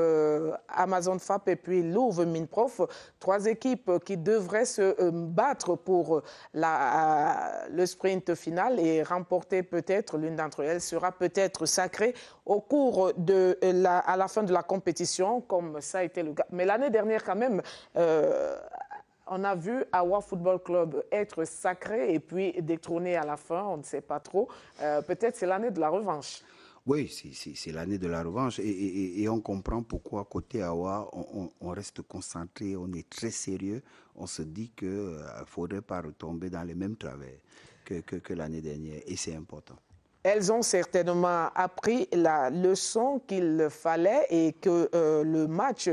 Amazon FAP et puis Louvre Minprof. 3 équipes qui devraient se battre pour le sprint final et remporter peut-être, l'une d'entre elles sera peut-être sacrée au cours à la fin de la compétition, comme ça a été le cas. Mais l'année dernière, quand même, on a vu Awa Football Club être sacré et puis détrôné à la fin, on ne sait pas trop. Peut-être c'est l'année de la revanche. Oui, c'est l'année de la revanche et on comprend pourquoi côté Awa, on reste concentré, on est très sérieux. On se dit qu'il ne faudrait pas retomber dans les mêmes travers que l'année dernière et c'est important. Elles ont certainement appris la leçon qu'il fallait et que le match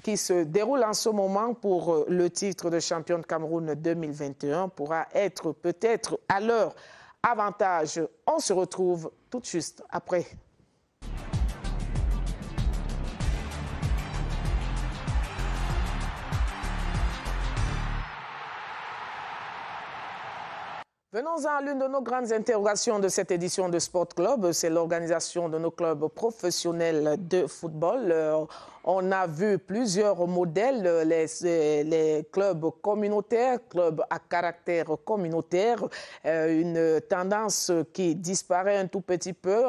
qui se déroule en ce moment pour le titre de champion de Cameroun 2021 pourra être peut-être à leur avantage. On se retrouve tout de suite après. Venons-en à l'une de nos grandes interrogations de cette édition de Sport Club, c'est l'organisation de nos clubs professionnels de football. On a vu plusieurs modèles, les clubs communautaires, clubs à caractère communautaire, une tendance qui disparaît un tout petit peu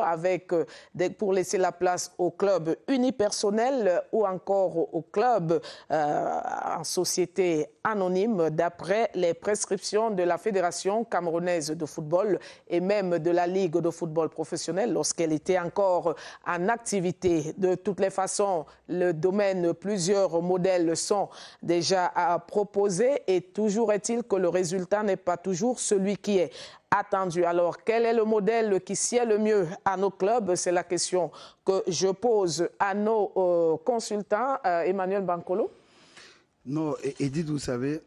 pour laisser la place aux clubs unipersonnels ou encore aux clubs en société anonyme d'après les prescriptions de la Fédération camerounaise de football et même de la Ligue de football professionnel lorsqu'elle était encore en activité. De toutes les façons, le domaine, plusieurs modèles sont déjà proposés et toujours est-il que le résultat n'est pas toujours celui qui est attendu. Alors, quel est le modèle qui sied le mieux à nos clubs? C'est la question que je pose à nos consultants. Emmanuel Bankolo. Non, Edith, vous savez,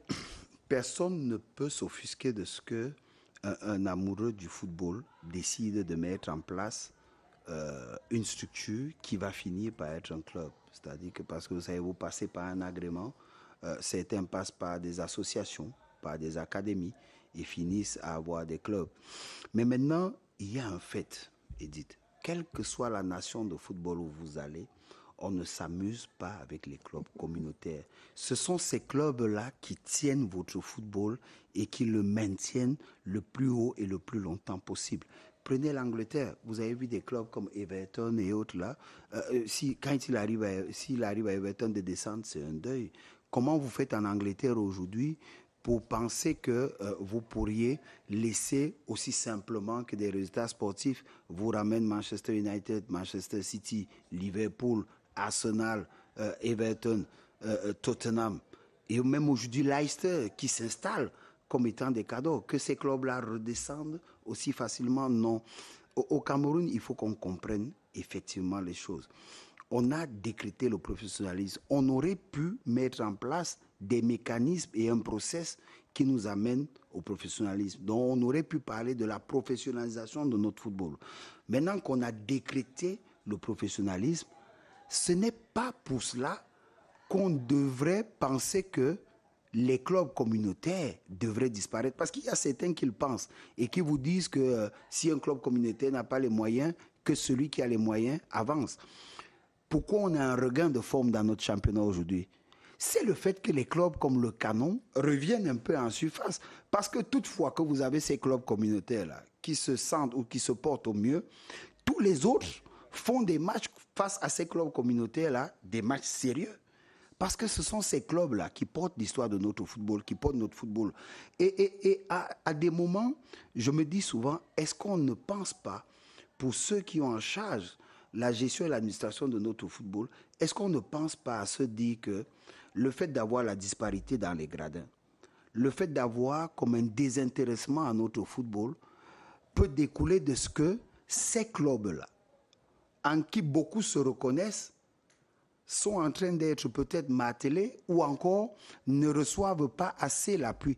personne ne peut s'offusquer de ce qu'un amoureux du football décide de mettre en place une structure qui va finir par être un club. C'est-à-dire que parce que vous savez, vous passez par un agrément, certains passent par des associations, par des académies et finissent à avoir des clubs. Mais maintenant, il y a un fait, Edith, quelle que soit la nation de football où vous allez, on ne s'amuse pas avec les clubs communautaires. Ce sont ces clubs-là qui tiennent votre football et qui le maintiennent le plus haut et le plus longtemps possible. Prenez l'Angleterre, vous avez vu des clubs comme Everton et autres là. S'il arrive à Everton de descendre, c'est un deuil. Comment vous faites en Angleterre aujourd'hui pour penser que vous pourriez laisser aussi simplement que des résultats sportifs vous ramènent Manchester United, Manchester City, Liverpool, Arsenal, Everton, Tottenham et même aujourd'hui Leicester qui s'installe comme étant des cadeaux. Que ces clubs-là redescendent aussi facilement? Non. Au Cameroun, il faut qu'on comprenne effectivement les choses. on a décrété le professionnalisme. On aurait pu mettre en place des mécanismes et un process qui nous amène au professionnalisme. Donc on aurait pu parler de la professionnalisation de notre football. Maintenant qu'on a décrété le professionnalisme, ce n'est pas pour cela qu'on devrait penser que les clubs communautaires devraient disparaître. Parce qu'il y a certains qui le pensent et qui vous disent que si un club communautaire n'a pas les moyens, que celui qui a les moyens avance. Pourquoi on a un regain de forme dans notre championnat aujourd'hui? C'est le fait que les clubs comme le Canon reviennent un peu en surface. Parce que toutefois que vous avez ces clubs communautaires-là qui se sentent ou qui se portent au mieux, tous les autres font des matchs face à ces clubs communautaires-là, des matchs sérieux. Parce que ce sont ces clubs-là qui portent l'histoire de notre football, qui portent notre football. Et à des moments, je me dis souvent, est-ce qu'on ne pense pas, pour ceux qui ont en charge la gestion et l'administration de notre football, est-ce qu'on ne pense pas à se dire que le fait d'avoir la disparité dans les gradins, le fait d'avoir comme un désintéressement à notre football, peut découler de ce que ces clubs-là, en qui beaucoup se reconnaissent, sont en train d'être peut-être martelés ou encore ne reçoivent pas assez l'appui.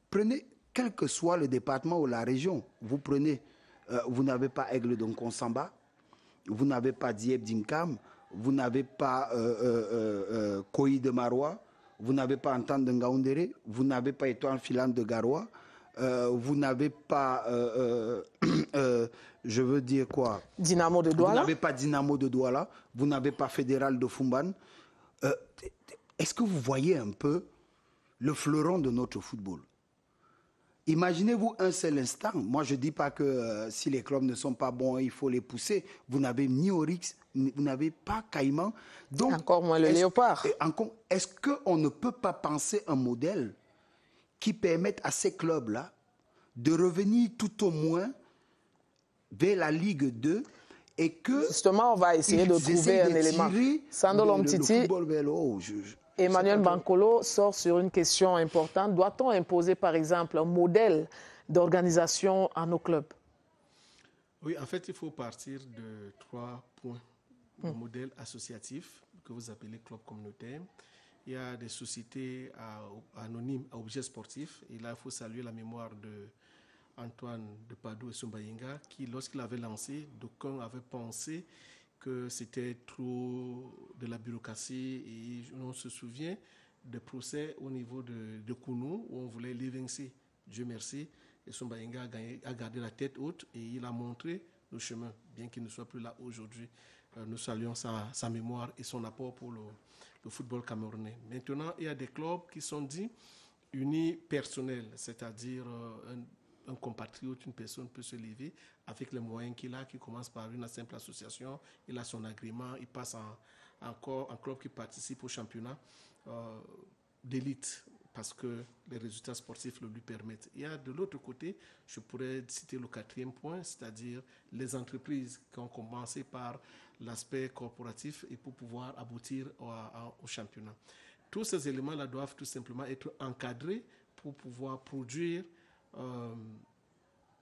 Prenez, quel que soit le département ou la région, vous prenez, vous n'avez pas Aigle de Nkonsamba, vous n'avez pas Diep d'Inkam, vous n'avez pas Koyi de Marois, vous n'avez pas Entente de Ngaoundéré, vous n'avez pas Étoile Filante de Garoua, vous n'avez pas, je veux dire quoi, Dynamo de Douala. Vous n'avez pas Dynamo de Douala, vous n'avez pas Fédéral de Fumban. Est-ce que vous voyez un peu le fleuron de notre football? Imaginez-vous un seul instant, moi je ne dis pas que si les clubs ne sont pas bons, il faut les pousser. Vous n'avez ni Oryx, vous n'avez pas Caïman. Donc, encore moins le Léopard. Est-ce qu'on ne peut pas penser un modèle qui permette à ces clubs-là de revenir tout au moins vers la Ligue 2 et que... Justement, on va essayer de trouver un élément. Sando Lomtiti, Emmanuel Bankolo sort sur une question importante. Doit-on imposer, par exemple, un modèle d'organisation à nos clubs? Oui, en fait, il faut partir de 3 points. Le modèle associatif, que vous appelez club communautaire. Il y a des sociétés anonymes à objets sportifs. Et là, il faut saluer la mémoire de Antoine de Padoue et Sumbayinga, qui, lorsqu'il avait lancé, d'aucuns avaient pensé que c'était trop de la bureaucratie. Et on se souvient des procès au niveau de Kounou, où on voulait l'évincer. Dieu merci. Et Sumbayinga a gardé la tête haute et il a montré le chemin, bien qu'il ne soit plus là aujourd'hui. Nous saluons sa mémoire et son apport pour le football camerounais. Maintenant, il y a des clubs qui sont dits unipersonnels, c'est-à-dire un compatriote, une personne peut se lever avec les moyens qu'il a, qui commence par une simple association, il a son agrément, il passe encore en club qui participe au championnat d'élite parce que les résultats sportifs le lui permettent. Il y a de l'autre côté, je pourrais citer le 4e point, c'est-à-dire les entreprises qui ont commencé par l'aspect corporatif et pour pouvoir aboutir au championnat. Tous ces éléments-là doivent tout simplement être encadrés pour pouvoir produire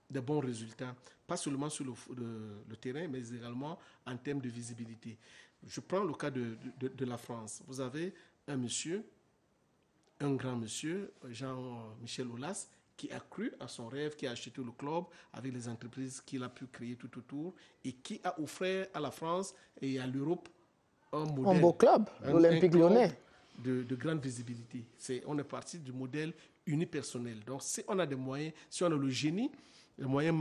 des bons résultats, pas seulement sur le terrain, mais également en termes de visibilité. Je prends le cas de la France. Vous avez un monsieur, un grand monsieur, Jean-Michel Aulas, qui a cru à son rêve, qui a acheté le club avec les entreprises qu'il a pu créer tout autour et qui a offert à la France et à l'Europe un modèle. Un beau club, l'Olympique Lyonnais. De grande visibilité. On est parti du modèle unipersonnel. Donc, si on a des moyens, si on a le génie, les moyens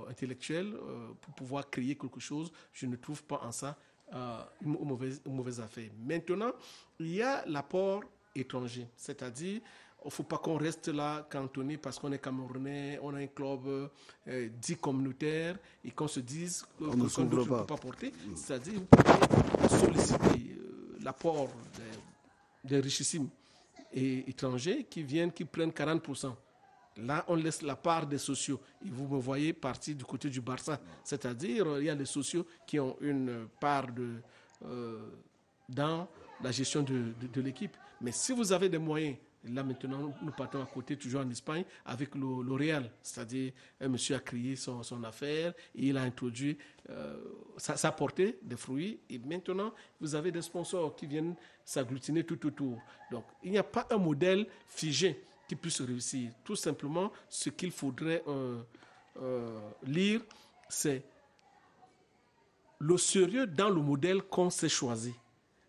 intellectuels pour pouvoir créer quelque chose, je ne trouve pas en ça une mauvaise affaire. Maintenant, il y a l'apport étranger, c'est-à-dire il ne faut pas qu'on reste là cantonné parce qu'on est Camerounais, on a un club dit communautaire et qu'on se dise qu'on ne peut pas porter. C'est-à-dire vous pouvez solliciter l'apport des richissimes étrangers qui viennent, qui prennent 40%. Là, on laisse la part des sociaux. Et vous me voyez partir du côté du Barça. C'est-à-dire, il y a les sociaux qui ont une part dans la gestion de l'équipe. Mais si vous avez des moyens Là, maintenant, nous partons à côté, toujours en Espagne, avec le Real. C'est-à-dire, un monsieur a créé son affaire et il a introduit, ça a porté des fruits. Et maintenant, vous avez des sponsors qui viennent s'agglutiner tout autour. Donc, il n'y a pas un modèle figé qui puisse réussir. Tout simplement, ce qu'il faudrait lire, c'est le sérieux dans le modèle qu'on s'est choisi.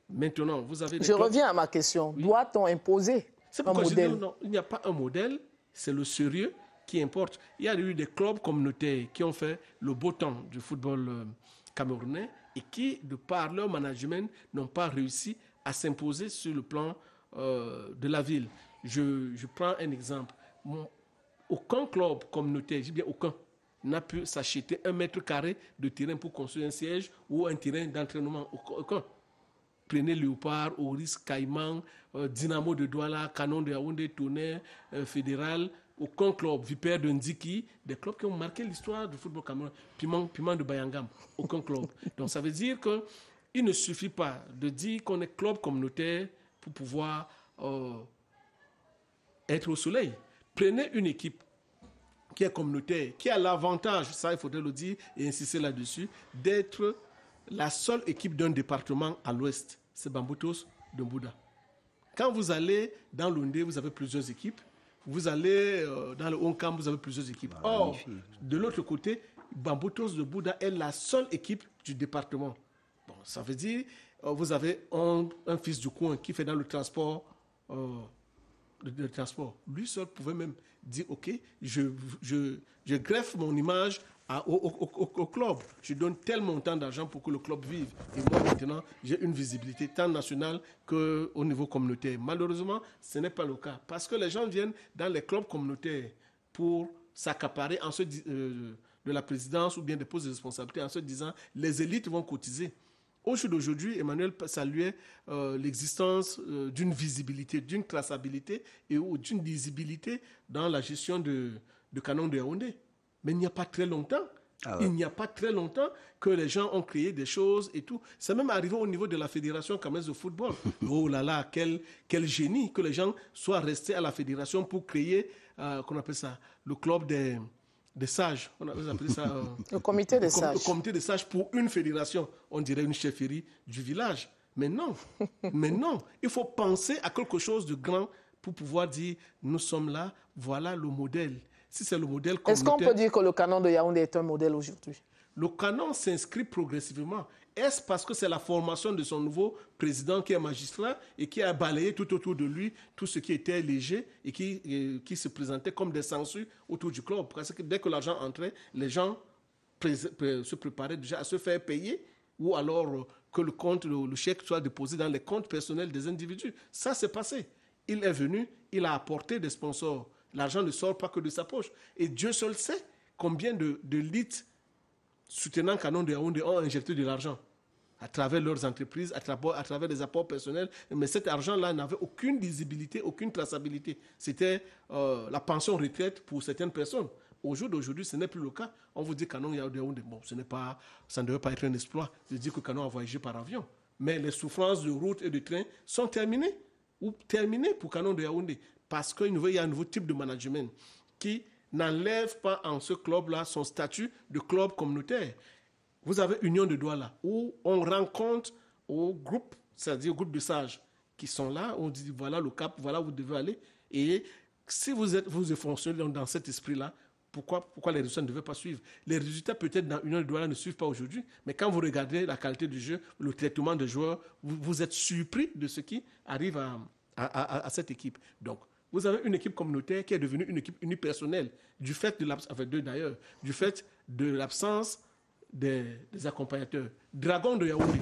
Maintenant, vous avez... Je reviens à ma question. Oui. Doit-on imposer un modèle? Non, il n'y a pas un modèle, c'est le sérieux qui importe. Il y a eu des clubs communautaires qui ont fait le beau temps du football camerounais et qui, de par leur management, n'ont pas réussi à s'imposer sur le plan de la ville. Je prends un exemple. Aucun club communautaire, je dis bien aucun, n'a pu s'acheter 1 mètre carré de terrain pour construire un siège ou un terrain d'entraînement. Aucun. Prenez Léopard, Oris, Caïman, Dynamo de Douala, Canon de Yaoundé, Tonnerre, Fédéral, aucun club, Vipère de Ndiki, des clubs qui ont marqué l'histoire du football camerounais, Piment de Bayangam, aucun club. Donc ça veut dire qu'il ne suffit pas de dire qu'on est club communautaire pour pouvoir être au soleil. Prenez une équipe qui est communautaire, qui a l'avantage, ça il faudrait le dire et insister là-dessus, d'être la seule équipe d'un département à l'ouest, c'est Bamboutos de Mbouda. Quand vous allez dans l'Ondé, vous avez plusieurs équipes. Vous allez dans le Honkam, vous avez plusieurs équipes. Or, de l'autre côté, Bamboutos de Mbouda est la seule équipe du département. Bon, ça veut dire, vous avez un fils du coin qui fait dans le transport, le transport. Lui seul pouvait même dire, OK, je greffe mon image au club. Je donne tel montant d'argent pour que le club vive. Et moi, maintenant, j'ai une visibilité tant nationale qu'au niveau communautaire. Malheureusement, ce n'est pas le cas. Parce que les gens viennent dans les clubs communautaires pour s'accaparer de la présidence ou bien des postes de responsabilité en se disant les élites vont cotiser. Au jour d'aujourd'hui, Emmanuel saluait l'existence d'une visibilité, d'une traçabilité et d'une lisibilité dans la gestion de Canon de Yaoundé. Mais il n'y a pas très longtemps, il n'y a pas très longtemps que les gens ont créé des choses et tout. C'est même arrivé au niveau de la Fédération camerounaise de football. Oh là là, quel génie que les gens soient restés à la Fédération pour créer, qu'on appelle ça, le club des sages. On appelle ça, le comité des sages. Le comité des sages pour une fédération. On dirait une chefferie du village. Mais non, il faut penser à quelque chose de grand pour pouvoir dire, nous sommes là, voilà le modèle. Si c'est le modèle communautaire... Est-ce qu'on peut dire que le canon de Yaoundé est un modèle aujourd'hui? Le canon s'inscrit progressivement. Est-ce parce que c'est la formation de son nouveau président qui est magistrat et qui a balayé tout autour de lui tout ce qui était léger et qui se présentait comme des censures autour du club? Parce que dès que l'argent entrait, les gens se préparaient déjà à se faire payer ou alors que le chèque soit déposé dans les comptes personnels des individus. Ça s'est passé. Il est venu, il a apporté des sponsors. L'argent ne sort pas que de sa poche. Et Dieu seul sait combien de litres soutenant Canon de Yaoundé ont injecté de l'argent à travers leurs entreprises, à travers des apports personnels. Mais cet argent-là n'avait aucune lisibilité, aucune traçabilité. C'était la pension retraite pour certaines personnes. Au jour d'aujourd'hui, ce n'est plus le cas. On vous dit Canon de Yaoundé. Bon, ça ne devait pas être un exploit de dire que Canon a voyagé par avion. Mais les souffrances de route et de train sont terminées. Ou terminées pour Canon de Yaoundé. Parce qu'il y a un nouveau type de management qui n'enlève pas en ce club-là son statut de club communautaire. Vous avez Union de Douala, où on rencontre au groupe, c'est-à-dire au groupe de sages qui sont là, on dit voilà le cap, voilà où vous devez aller. Et si vous fonctionnez dans cet esprit-là, pourquoi les résultats ne devaient pas suivre? Les résultats peut-être dans Union de Douala ne suivent pas aujourd'hui, mais quand vous regardez la qualité du jeu, le traitement des joueurs, vous êtes surpris de ce qui arrive à cette équipe. Donc, vous avez une équipe communautaire qui est devenue une équipe unipersonnelle du fait de l'absence des accompagnateurs. Dragon de Yaoundé,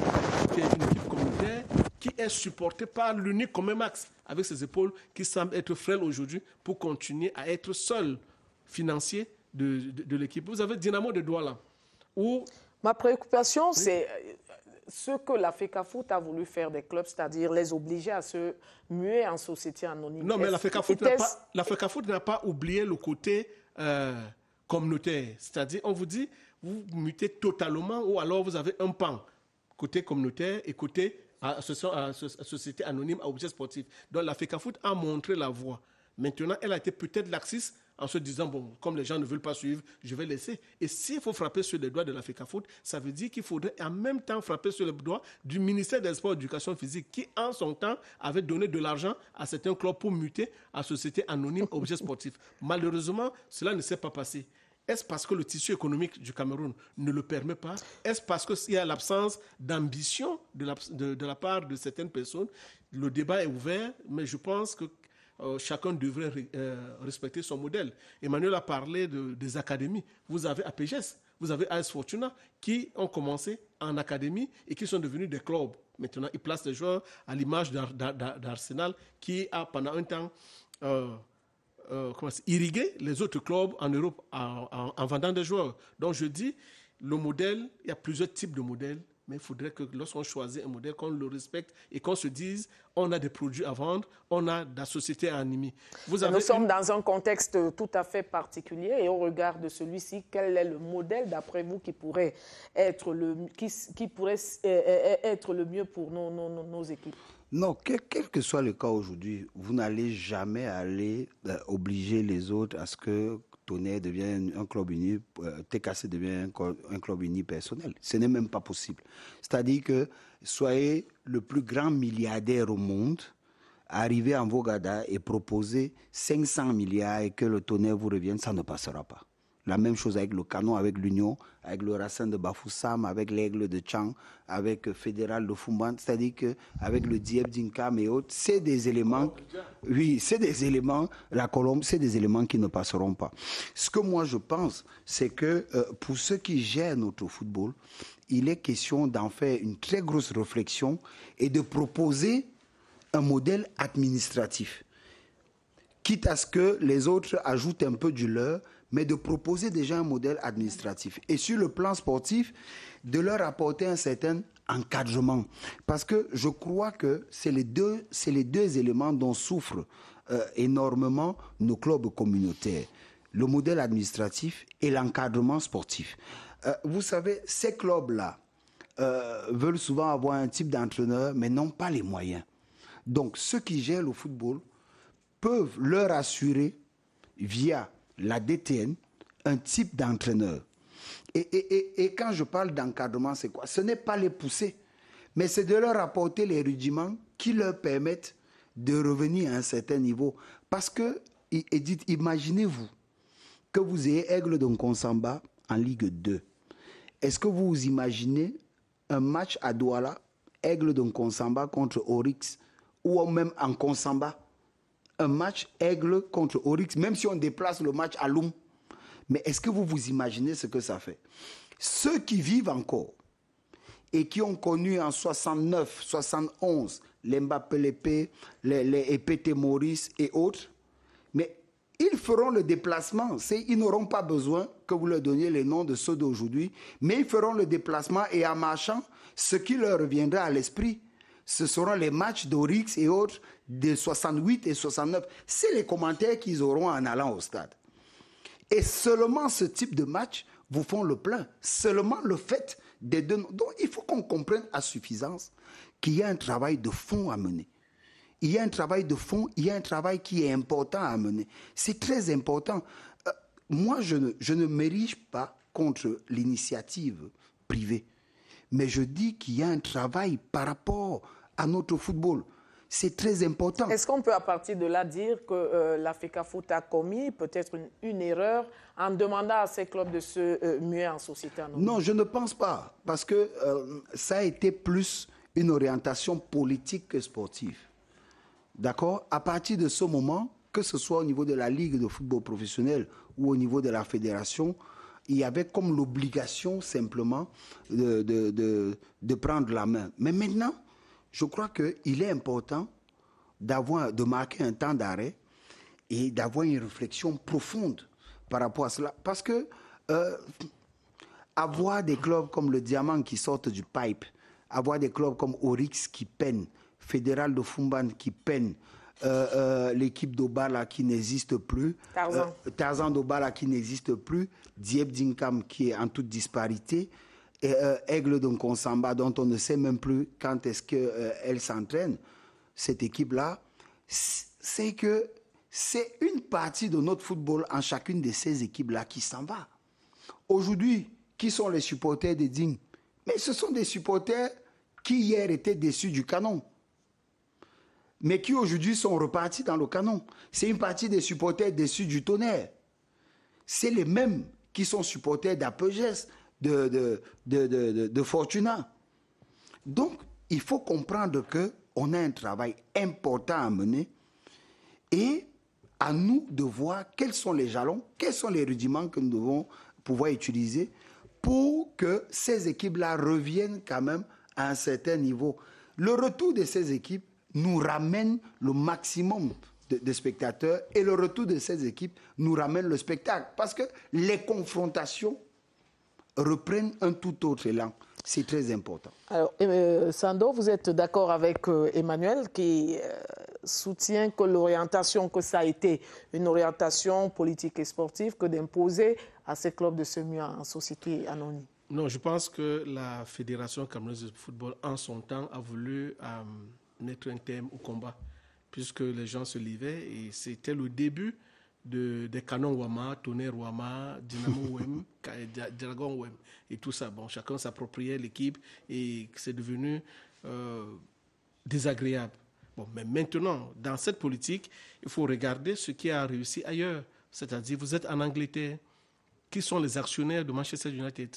qui est une équipe communautaire qui est supportée par l'unique commun max, avec ses épaules qui semblent être frêles aujourd'hui pour continuer à être seul financier de l'équipe. Vous avez Dynamo de Douala. Ma préoccupation, c'est ce que la FECAFOOT a voulu faire des clubs, c'est-à-dire les obliger à se muer en société anonyme. Non, mais la FECAFOOT n'a pas oublié le côté communautaire. C'est-à-dire, on vous dit, vous mutez totalement ou alors vous avez un pan côté communautaire et côté société anonyme à objet sportif. Donc la FECAFOOT a montré la voie. Maintenant, elle a été peut-être laxiste en se disant, bon, comme les gens ne veulent pas suivre, je vais laisser. Et s'il faut frapper sur les doigts de la FECAFOOT, ça veut dire qu'il faudrait en même temps frapper sur les doigts du ministère des Sports et de l'Éducation physique qui, en son temps, avait donné de l'argent à certains clubs pour muter à société anonyme à objet sportif. Malheureusement, cela ne s'est pas passé. Est-ce parce que le tissu économique du Cameroun ne le permet pas? Est-ce parce qu'il y a l'absence d'ambition de la part de certaines personnes? Le débat est ouvert, mais je pense que chacun devrait respecter son modèle. Emmanuel a parlé des académies. Vous avez APGES, vous avez AS Fortuna qui ont commencé en académie et qui sont devenus des clubs. Maintenant, ils placent les joueurs à l'image d'Arsenal qui a pendant un temps irriguer les autres clubs en Europe en vendant des joueurs. Donc je dis, le modèle, il y a plusieurs types de modèles, mais il faudrait que lorsqu'on choisit un modèle, qu'on le respecte et qu'on se dise, on a des produits à vendre, on a de la société à animer. Nous sommes dans un contexte tout à fait particulier et au regard de celui-ci, quel est le modèle d'après vous qui pourrait être le mieux pour nos équipes? Non, quel que soit le cas aujourd'hui, vous n'allez jamais aller obliger les autres à ce que Tonnerre devienne un club uni, TKC devienne un club uni personnel. Ce n'est même pas possible. C'est-à-dire que soyez le plus grand milliardaire au monde, arrivez en Vogada et proposez 500 milliards et que le Tonnerre vous revienne, ça ne passera pas. La même chose avec le Canon, avec l'Union, avec le Racing de Bafoussam, avec l'Aigle de Tchang, avec Fédéral de Fumban, c'est-à-dire qu'avec le Diep d'Inkam et autres, c'est des éléments, oui, c'est des éléments, la Colombe, c'est des éléments qui ne passeront pas. Ce que moi je pense, c'est que pour ceux qui gèrent notre football, il est question d'en faire une très grosse réflexion et de proposer un modèle administratif. Quitte à ce que les autres ajoutent un peu du leur, mais de proposer déjà un modèle administratif. Et sur le plan sportif, de leur apporter un certain encadrement. Parce que je crois que c'est les deux éléments dont souffrent énormément nos clubs communautaires. Le modèle administratif et l'encadrement sportif. Vous savez, ces clubs-là veulent souvent avoir un type d'entraîneur, mais n'ont pas les moyens. Donc, ceux qui gèrent le football peuvent leur assurer, via la DTN, un type d'entraîneur. Et quand je parle d'encadrement, c'est quoi? Ce n'est pas les pousser, mais c'est de leur apporter les rudiments qui leur permettent de revenir à un certain niveau. Parce que, Edith, imaginez-vous que vous ayez Aigle de Nkonsamba en Ligue 2. Est-ce que vous imaginez un match à Douala, Aigle de Nkonsamba contre Oryx, ou même en Nkonsamba? Un match Aigle contre Oryx, même si on déplace le match à Loum. Mais est-ce que vous vous imaginez ce que ça fait? Ceux qui vivent encore et qui ont connu en 69, 71, les Mbappé Lépé, les EPT Maurice et autres, mais ils feront le déplacement. Ils n'auront pas besoin que vous leur donniez les noms de ceux d'aujourd'hui, mais ils feront le déplacement et en marchant, ce qui leur reviendra à l'esprit, ce seront les matchs d'Oryx et autres de 68 et 69. C'est les commentaires qu'ils auront en allant au stade. Et seulement ce type de match vous font le plein. Seulement le fait des deux. Donc il faut qu'on comprenne à suffisance qu'il y a un travail de fond à mener. Il y a un travail de fond, il y a un travail qui est important à mener. C'est très important. Moi, je ne m'érige pas contre l'initiative privée. Mais je dis qu'il y a un travail par rapport à notre football. C'est très important. Est-ce qu'on peut à partir de là dire que la FECAFOOT a commis peut-être une erreur en demandant à ces clubs de se muer en société anonyme? Non, je ne pense pas. Parce que ça a été plus une orientation politique que sportive. D'accord? À partir de ce moment, que ce soit au niveau de la Ligue de football professionnel ou au niveau de la fédération, il y avait comme l'obligation simplement de prendre la main. Mais maintenant, je crois qu'il est important de marquer un temps d'arrêt et d'avoir une réflexion profonde par rapport à cela. Parce que avoir des clubs comme le Diamant qui sortent du pipe, avoir des clubs comme Oryx qui peinent, Fédéral de Fumban qui peine, l'équipe d'Obala qui n'existe plus, Tarzan d'Obala qui n'existe plus, Diep d'Inkam qui est en toute disparité, Aigle de Nkonsamba, dont on ne sait même plus quand est-ce qu'elle s'entraîne, cette équipe-là, c'est que c'est une partie de notre football en chacune de ces équipes-là qui s'en va. Aujourd'hui, qui sont les supporters des Dignes? Mais ce sont des supporters qui hier étaient déçus du Canon, mais qui aujourd'hui sont repartis dans le Canon. C'est une partie des supporters déçus du Tonnerre. C'est les mêmes qui sont supporters d'Apogès, de Fortuna. Donc, il faut comprendre qu'on a un travail important à mener et à nous de voir quels sont les jalons, quels sont les rudiments que nous devons pouvoir utiliser pour que ces équipes-là reviennent quand même à un certain niveau. Le retour de ces équipes nous ramène le maximum de spectateurs et le retour de ces équipes nous ramène le spectacle parce que les confrontations reprennent un tout autre élan. C'est très important. Alors, Sando, vous êtes d'accord avec Emmanuel qui soutient que l'orientation, que ça a été une orientation politique et sportive que d'imposer à ces clubs de se muer en société anonyme? Non, je pense que la Fédération camerounaise de football, en son temps, a voulu mettre un terme au combat, puisque les gens se livraient et c'était le début des canons Wama, Tonnerre Wama, Dynamo Wem, Dragon Wem et tout ça. Bon, chacun s'appropriait l'équipe et c'est devenu désagréable. Bon, mais maintenant, dans cette politique, il faut regarder ce qui a réussi ailleurs. C'est-à-dire, vous êtes en Angleterre. Qui sont les actionnaires de Manchester United?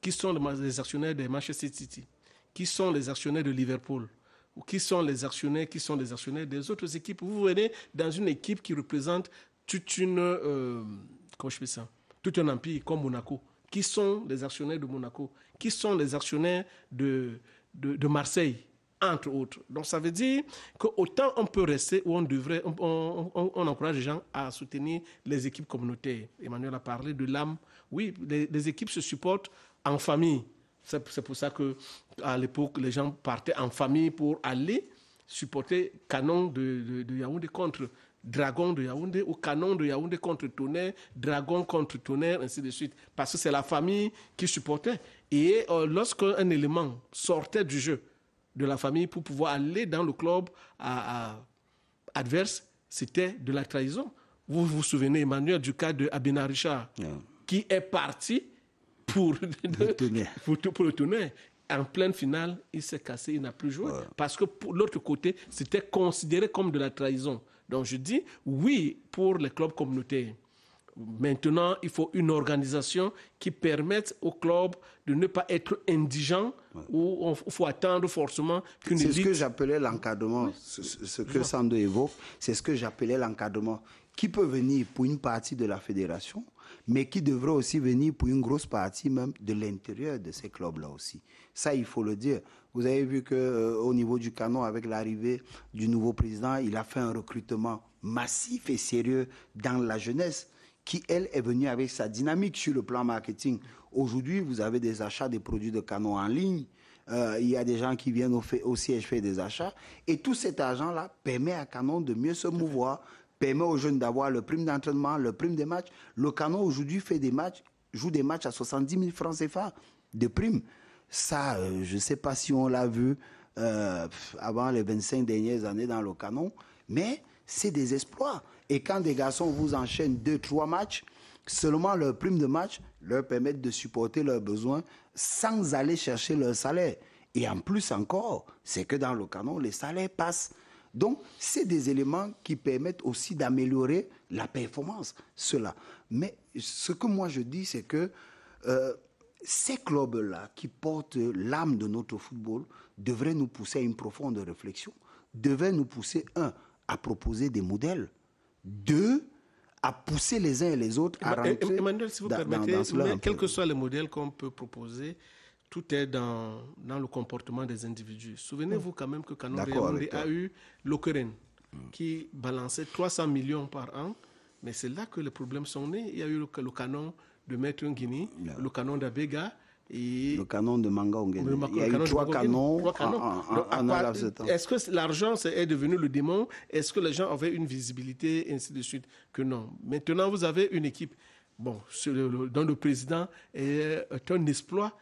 Qui sont les actionnaires de Manchester City? Qui sont les actionnaires de Liverpool? Ou qui sont les actionnaires des autres équipes? Vous venez dans une équipe qui représente tout un empire comme Monaco. Qui sont les actionnaires de Monaco? Qui sont les actionnaires de Marseille, entre autres? Donc ça veut dire qu'autant on peut rester où on encourage les gens à soutenir les équipes communautaires. Emmanuel a parlé de l'âme. Oui, les équipes se supportent en famille. C'est pour ça qu'à l'époque, les gens partaient en famille pour aller supporter Canon de Yaoundé contre Dragon de Yaoundé ou Canon de Yaoundé contre Tonnerre, Dragon contre Tonnerre, ainsi de suite. Parce que c'est la famille qui supportait. Et lorsqu'un élément sortait du jeu de la famille pour pouvoir aller dans le club adverse, c'était de la trahison. Vous vous souvenez, Emmanuel, du cas de Abena Richard, qui est parti pour le Tonnerre. En pleine finale, il s'est cassé, il n'a plus joué. Parce que pour l'autre côté, c'était considéré comme de la trahison. Donc je dis oui pour les clubs communautaires. Maintenant, il faut une organisation qui permette aux clubs de ne pas être indigents ou il faut attendre forcément qu'une élite... C'est ce que j'appelais l'encadrement. Ce que Sando évoque, c'est ce que j'appelais l'encadrement. Qui peut venir pour une partie de la fédération, mais qui devrait aussi venir pour une grosse partie même de l'intérieur de ces clubs-là aussi. Ça, il faut le dire. Vous avez vu qu'au niveau du Canon, avec l'arrivée du nouveau président, il a fait un recrutement massif et sérieux dans la jeunesse, qui, elle, est venue avec sa dynamique sur le plan marketing. Aujourd'hui, vous avez des achats des produits de Canon en ligne. Il y a des gens qui viennent au siège faire des achats. Et tout cet argent-là permet à Canon de mieux se mouvoir, permet aux jeunes d'avoir le prime d'entraînement, le prime des matchs. Le Canon, aujourd'hui, joue des matchs à 70 000 francs CFA de prime. Ça, je ne sais pas si on l'a vu avant les 25 dernières années dans le Canon, mais c'est des exploits. Et quand des garçons vous enchaînent 2-3 matchs, seulement leur prime de match leur permet de supporter leurs besoins sans aller chercher leur salaire. Et en plus encore, c'est que dans le Canon, les salaires passent. Donc, c'est des éléments qui permettent aussi d'améliorer la performance, cela. Mais ce que moi je dis, c'est que ces clubs-là qui portent l'âme de notre football devraient nous pousser à une profonde réflexion, devraient nous pousser, à proposer des modèles, 2, à pousser les uns et les autres à rentrer Emmanuel, si vous permettez, quels que soient les modèles qu'on peut proposer, tout est dans le comportement des individus. Souvenez-vous quand même que Canon Yaoundé a eu Lokeren, qui balançait 300 millions par an, mais c'est là que les problèmes sont nés. Il y a eu le canon de Maître Nguini, le canon d'Abega, et le canon de Manga Ongene. Il y a eu 3 canons. Est-ce que l'argent est devenu le démon? Est-ce que les gens avaient une visibilité, et ainsi de suite? Que non. Maintenant, vous avez une équipe dont le président est un exploit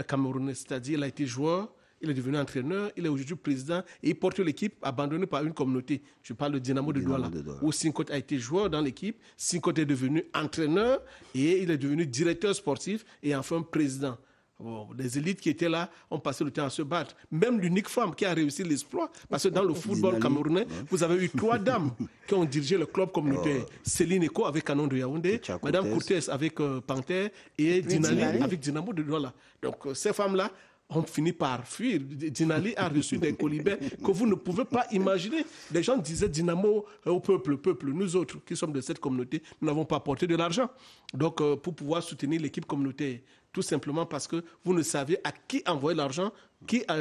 camerounais. C'est-à-dire, il a été joueur, il est devenu entraîneur, il est aujourd'hui président et il porte l'équipe abandonnée par une communauté. Je parle de Dynamo de Douala, où Sinkote a été joueur dans l'équipe. Sinkote est devenu entraîneur et il est devenu directeur sportif et enfin président. Bon, les élites qui étaient là ont passé le temps à se battre. Même l'unique femme qui a réussi l'exploit, parce que dans le football camerounais, vous avez eu 3 dames qui ont dirigé le club communautaire. Céline Eko avec Canon de Yaoundé, Madame Courtès avec Panther et Dinali avec Dynamo de Douala. Donc ces femmes-là ont fini par fuir. Dinali a reçu des colibets que vous ne pouvez pas imaginer. Les gens disaient Dynamo au peuple. Nous autres qui sommes de cette communauté, nous n'avons pas apporté de l'argent. Donc pour pouvoir soutenir l'équipe communautaire, tout simplement parce que vous ne saviez à qui envoyer l'argent,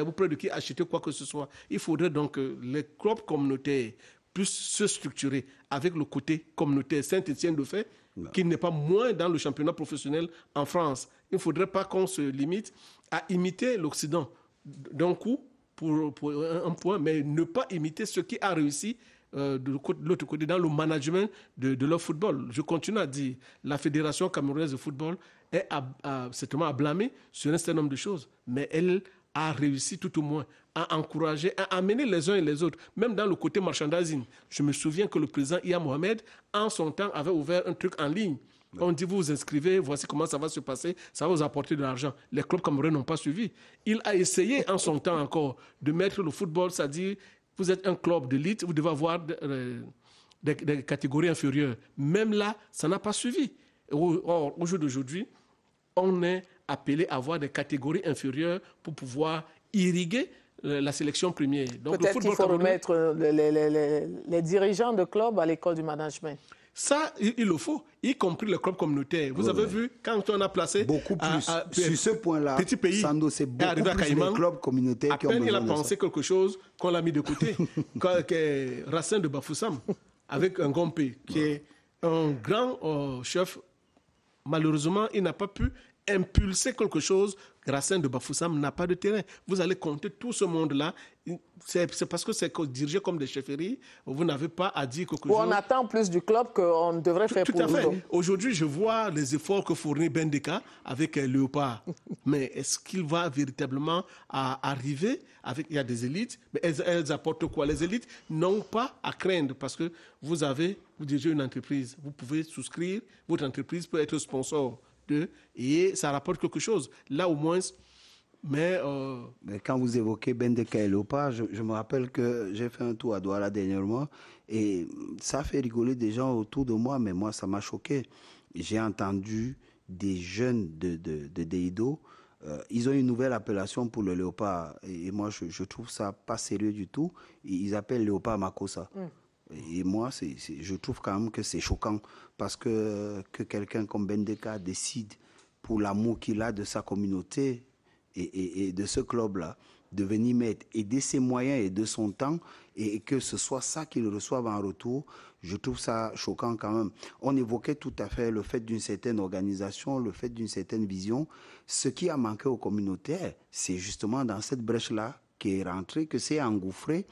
auprès de qui acheter quoi que ce soit. Il faudrait donc que les clubs communautaires puissent se structurer avec le côté communautaire. Saint-Étienne de fait, qui n'est pas moins dans le championnat professionnel en France. Il ne faudrait pas qu'on se limite à imiter l'Occident d'un coup pour un point, mais ne pas imiter ce qui a réussi de l'autre côté dans le management de leur football. Je continue à dire, la Fédération camerounaise de football est certainement à blâmer sur un certain nombre de choses, mais elle a réussi tout au moins à encourager, à amener les uns et les autres, même dans le côté merchandising. Je me souviens que le président Iya Mohamed, en son temps, avait ouvert un truc en ligne. On dit, vous vous inscrivez, voici comment ça va se passer, ça va vous apporter de l'argent. Les clubs camerounais n'ont pas suivi. Il a essayé en son temps encore de mettre le football, c'est-à-dire, vous êtes un club d'élite, vous devez avoir des catégories inférieures. Même là, ça n'a pas suivi. Or, au jour d'aujourd'hui, on est appelé à avoir des catégories inférieures pour pouvoir irriguer la sélection première. Donc, peut-être qu'il faut remettre les dirigeants de clubs à l'école du management. Ça, il le faut, y compris les clubs communautaires. Vous avez vu, quand on a placé... Beaucoup plus. Sur ce point-là, petit pays, Sando, c'est beaucoup plus les clubs communautaires qui ont besoin de ça. À peine il a pensé quelque chose qu'on l'a mis de côté. Racine de Bafoussam, avec un Gompé, qui est un grand chef. Malheureusement, il n'a pas pu impulser quelque chose. Racine de Bafoussam n'a pas de terrain. Vous allez compter tout ce monde-là. C'est parce que c'est dirigé comme des chefferies. Vous n'avez pas à dire quelque chose. On attend plus du club qu'on devrait faire pour tout à fait. Nous. Aujourd'hui, je vois les efforts que fournit Bendeka avec Léopard. Mais est-ce qu'il va véritablement arriver avec... Il y a des élites, mais elles apportent quoi? Les élites n'ont pas à craindre parce que vous dirigez une entreprise. Vous pouvez souscrire. Votre entreprise peut être sponsor et ça rapporte quelque chose. Là, au moins... Mais quand vous évoquez Bendeka et Léopard, je me rappelle que j'ai fait un tour à Douala dernièrement et ça a fait rigoler des gens autour de moi, mais moi, ça m'a choqué. J'ai entendu des jeunes de Deido, ils ont une nouvelle appellation pour le léopard et moi, je trouve ça pas sérieux du tout. Ils appellent Léopard Makossa. Et moi, je trouve quand même que c'est choquant parce que quelqu'un comme Bendeka décide, pour l'amour qu'il a de sa communauté et de ce club-là, de venir mettre et de ses moyens et de son temps et que ce soit ça qu'il reçoive en retour, je trouve ça choquant quand même. On évoquait tout à fait le fait d'une certaine organisation, le fait d'une certaine vision. Ce qui a manqué aux communautaires, c'est justement dans cette brèche-là qui est rentré, que c'est engouffré.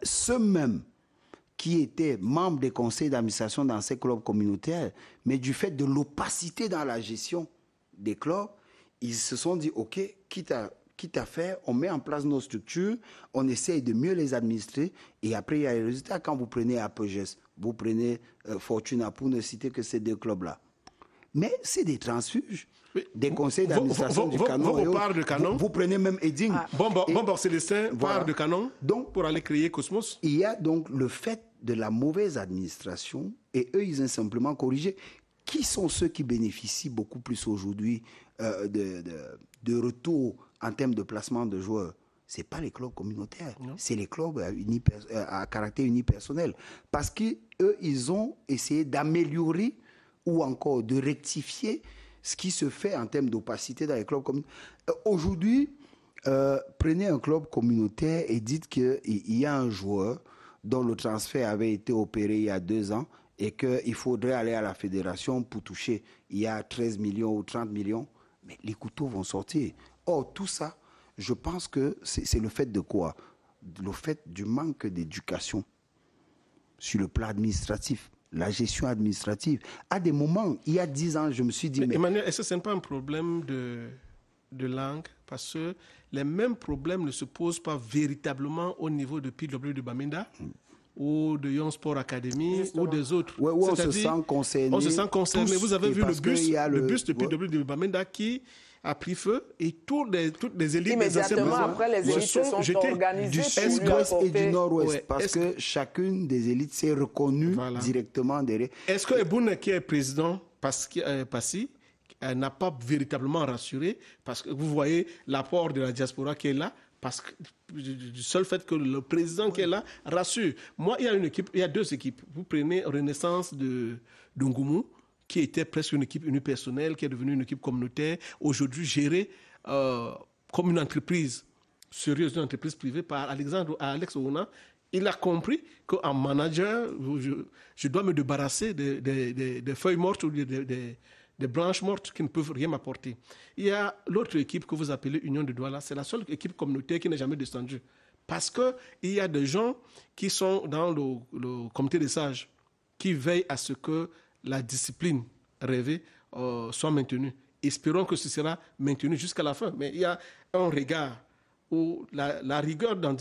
Ceux même qui étaient membres des conseils d'administration dans ces clubs communautaires, mais du fait de l'opacité dans la gestion des clubs, ils se sont dit, OK, quitte à faire, on met en place nos structures, on essaye de mieux les administrer, et après, il y a les résultats. Quand vous prenez Apeges, vous prenez Fortuna, pour ne citer que ces 2 clubs-là. Mais c'est des transfuges. Des conseils d'administration du Canon. Vous prenez même Edding. Bon, Célestin, part de Canon donc, pour aller créer Cosmos. Il y a donc le fait de la mauvaise administration, et eux, ils ont simplement corrigé. Qui sont ceux qui bénéficient beaucoup plus aujourd'hui de retour en termes de placement de joueurs? Ce n'est pas les clubs communautaires, c'est les clubs à caractère unipersonnel. Parce qu'eux, ils ont essayé d'améliorer ou encore de rectifier ce qui se fait en termes d'opacité dans les clubs communautaires. Aujourd'hui, prenez un club communautaire et dites qu'il y a un joueur dont le transfert avait été opéré il y a 2 ans et qu'il faudrait aller à la fédération pour toucher, il y a 13 millions ou 30 millions, mais les couteaux vont sortir. Or, tout ça, je pense que c'est le fait de quoi? Le fait du manque d'éducation sur le plan administratif, la gestion administrative. À des moments, il y a 10 ans, je me suis dit... Mais Emmanuel, est-ce que ce n'est pas un problème de langue parce que les mêmes problèmes ne se posent pas véritablement au niveau de PW de Bamenda ou de Young Sport Academy ou des autres. Ouais, on se sent concerné. On se sent concerné. Tous, vous avez vu le bus de PW ouais. de Bamenda qui a pris feu et toutes les élites des anciens immédiatement après, les élites se sont organisées du sud-ouest et du nord-ouest parce que chacune des élites s'est reconnue directement derrière. Est-ce que Eboun, qui est président Passy, n'a pas véritablement rassuré parce que vous voyez l'apport de la diaspora qui est là parce que du seul fait que le président qui est là rassure. Moi, il y a deux équipes. Vous prenez Renaissance de Ngoumou, qui était presque une équipe unipersonnelle, qui est devenue une équipe communautaire, aujourd'hui gérée comme une entreprise sérieuse, une entreprise privée par Alex Ouna. Il a compris qu'en manager, je dois me débarrasser des feuilles mortes ou des branches mortes qui ne peuvent rien m'apporter. Il y a l'autre équipe que vous appelez Union de Douala, c'est la seule équipe communautaire qui n'est jamais descendue. Parce qu'il y a des gens qui sont dans le comité des sages, qui veillent à ce que la discipline rêvée soit maintenue. Espérons que ce sera maintenu jusqu'à la fin. Mais il y a un regard où la rigueur dans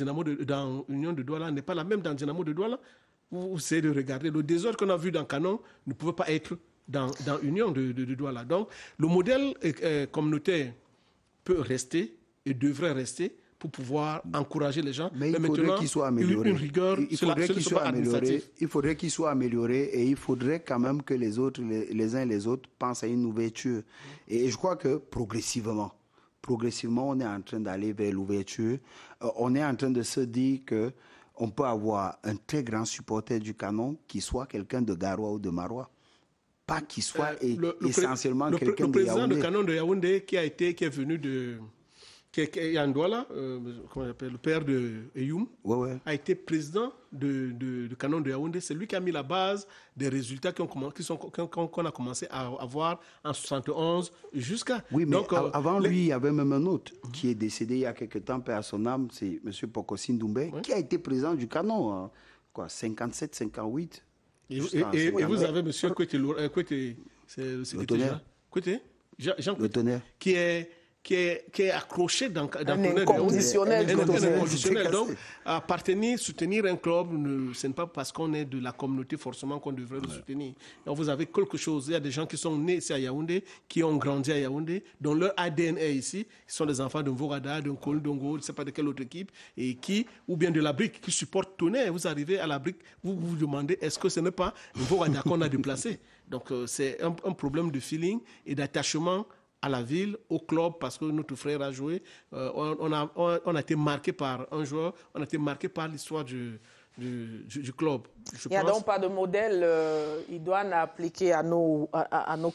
Union de Douala n'est pas la même dans Dynamo de Douala. Vous essayez de regarder. Le désordre qu'on a vu dans Canon ne pouvait pas être dans Union de Douala. Donc, le modèle communautaire peut rester et devrait rester pour pouvoir encourager les gens. Mais il faudrait qu'il soit amélioré. Une rigueur, il faudrait qu'il soit amélioré et il faudrait quand même que les autres, les uns et les autres, pensent à une ouverture. Et je crois que progressivement, on est en train d'aller vers l'ouverture. On est en train de se dire qu'on peut avoir un très grand supporter du Canon qui soit quelqu'un de Garoua ou de Maroua. Pas qu'il soit essentiellement quelqu'un de Yaoundé. Le président de Canon de Yaoundé qui est venu de... qui est en Douala, comment on appelle, le père de Eyoum, a été président de Canon de Yaoundé. C'est lui qui a mis la base des résultats qu'on a commencé à avoir en 71 jusqu'à... Oui, mais donc, avant lui, il y avait même un autre qui est décédé il y a quelques temps, père à son âme, c'est M. Pokossine Doumbé, qui a été président du Canon, 57, 58. Et vous avez M. Kouete, c'est le secrétaire. Kouete, Jean Kouete, qui est accroché dans un inconditionnel. Donc, appartenir, soutenir un club, ce n'est pas parce qu'on est de la communauté forcément qu'on devrait le soutenir. Donc, vous avez quelque chose. Il y a des gens qui sont nés ici à Yaoundé, qui ont grandi à Yaoundé, dont leur ADN est ici. Ils sont des enfants d'un Vorada, d'un Kol Dongo, je ne sais pas de quelle autre équipe, et ou bien de la brique, qui supportent Tonnerre. Vous arrivez à la brique, vous vous demandez, est-ce que ce n'est pas un Vorada qu'on a déplacé? Donc, c'est un problème de feeling et d'attachement à la ville, au club, parce que notre frère a joué. On a été marqué par un joueur, on a été marqué par l'histoire du club. Il n'y a donc pas de modèle idoine à appliquer à nos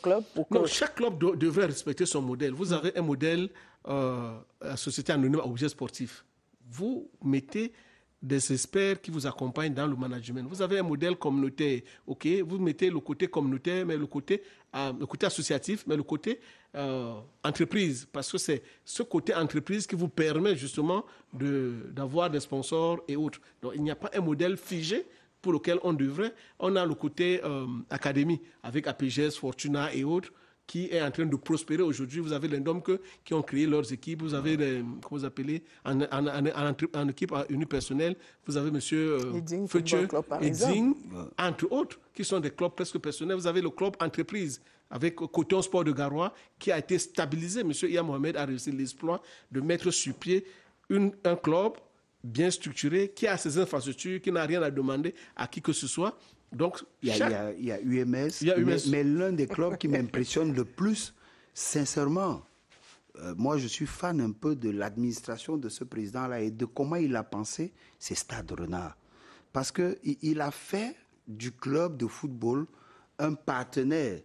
clubs Non, chaque club devrait respecter son modèle. Vous avez un modèle, la société anonyme à objet sportif. Vous mettez des experts qui vous accompagnent dans le management. Vous avez un modèle communautaire, ok. Vous mettez le côté communautaire, mais le côté associatif, mais le côté entreprise, parce que c'est ce côté entreprise qui vous permet justement d'avoir des sponsors et autres. Donc il n'y a pas un modèle figé pour lequel on devrait. On a le côté académie avec APGS, Fortuna et autres, qui est en train de prospérer aujourd'hui. Vous avez les Ndom qui ont créé leurs équipes. Vous avez, comment vous appelez, en équipe unipersonnelle, vous avez M. Fetcher, Edzing, entre autres, qui sont des clubs presque personnels. Vous avez le club entreprise avec Coton Sport de Garoua, qui a été stabilisé. M. Iya Mohamed a réussi l'exploit de mettre sur pied un club bien structuré, qui a ses infrastructures, qui n'a rien à demander à qui que ce soit. Donc, il y a UMS, mais l'un des clubs qui m'impressionne le plus, sincèrement, moi je suis fan un peu de l'administration de ce président-là et de comment il a pensé, c'est Stade Renard. Parce qu'il a fait du club de football un partenaire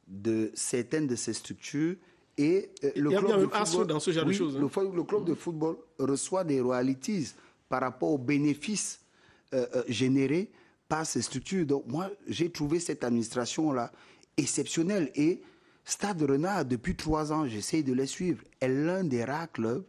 de certaines de ses structures et le club de football reçoit des royalties par rapport aux bénéfices générés par ces structures. Donc moi, j'ai trouvé cette administration-là exceptionnelle. Et Stade Renard, depuis 3 ans, j'essaie de les suivre, est l'un des rares clubs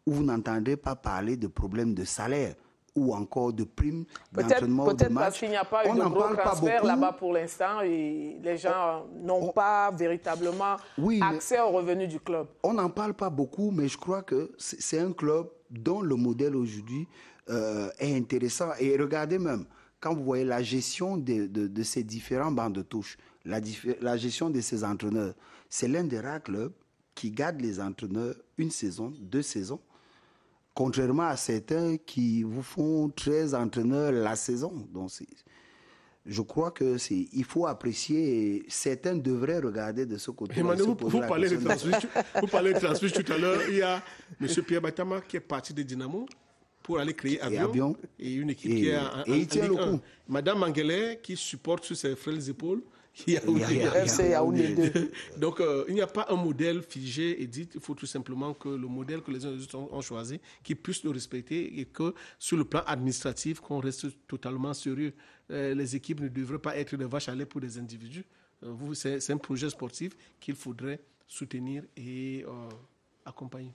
où vous n'entendez pas parler de problèmes de salaire. ou encore de primes d'entraînement de Peut-être match. parce qu'il n'y a pas eu de gros transferts là-bas pour l'instant et les gens n'ont pas véritablement accès aux revenus du club. On n'en parle pas beaucoup, mais je crois que c'est un club dont le modèle aujourd'hui est intéressant. Et regardez même, quand vous voyez la gestion de ces différents bancs de touche, la gestion de ces entraîneurs, c'est l'un des rares clubs qui garde les entraîneurs une saison, 2 saisons, contrairement à certains qui vous font 13 entraîneurs la saison. Donc je crois qu'il faut apprécier, et certains devraient regarder de ce côté. Vous parlez de transfuge tout à l'heure. Il y a M. Pierre Batama qui est parti de Dynamo pour aller créer Avion et une équipe qui est en Ligue 1. Madame Mangele qui supporte sur ses frêles épaules. Donc, il n'y a pas un modèle figé et dit, il faut tout simplement que le modèle que les uns et les autres ont choisi, qu'ils puissent le respecter et que sur le plan administratif, qu'on reste totalement sérieux. Les équipes ne devraient pas être des vaches à lait pour des individus. C'est un projet sportif qu'il faudrait soutenir et accompagner.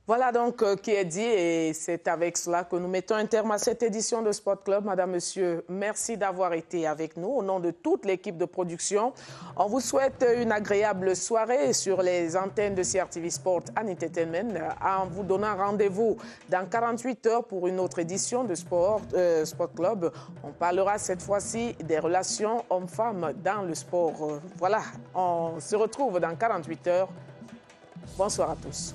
Voilà donc qui est dit et c'est avec cela que nous mettons un terme à cette édition de Sport Club. Madame, Monsieur, merci d'avoir été avec nous. Au nom de toute l'équipe de production, on vous souhaite une agréable soirée sur les antennes de CRTV Sport and Entertainment en vous donnant rendez-vous dans 48 heures pour une autre édition de Sport Club. On parlera cette fois-ci des relations hommes-femmes dans le sport. Voilà, on se retrouve dans 48 heures. Bonsoir à tous.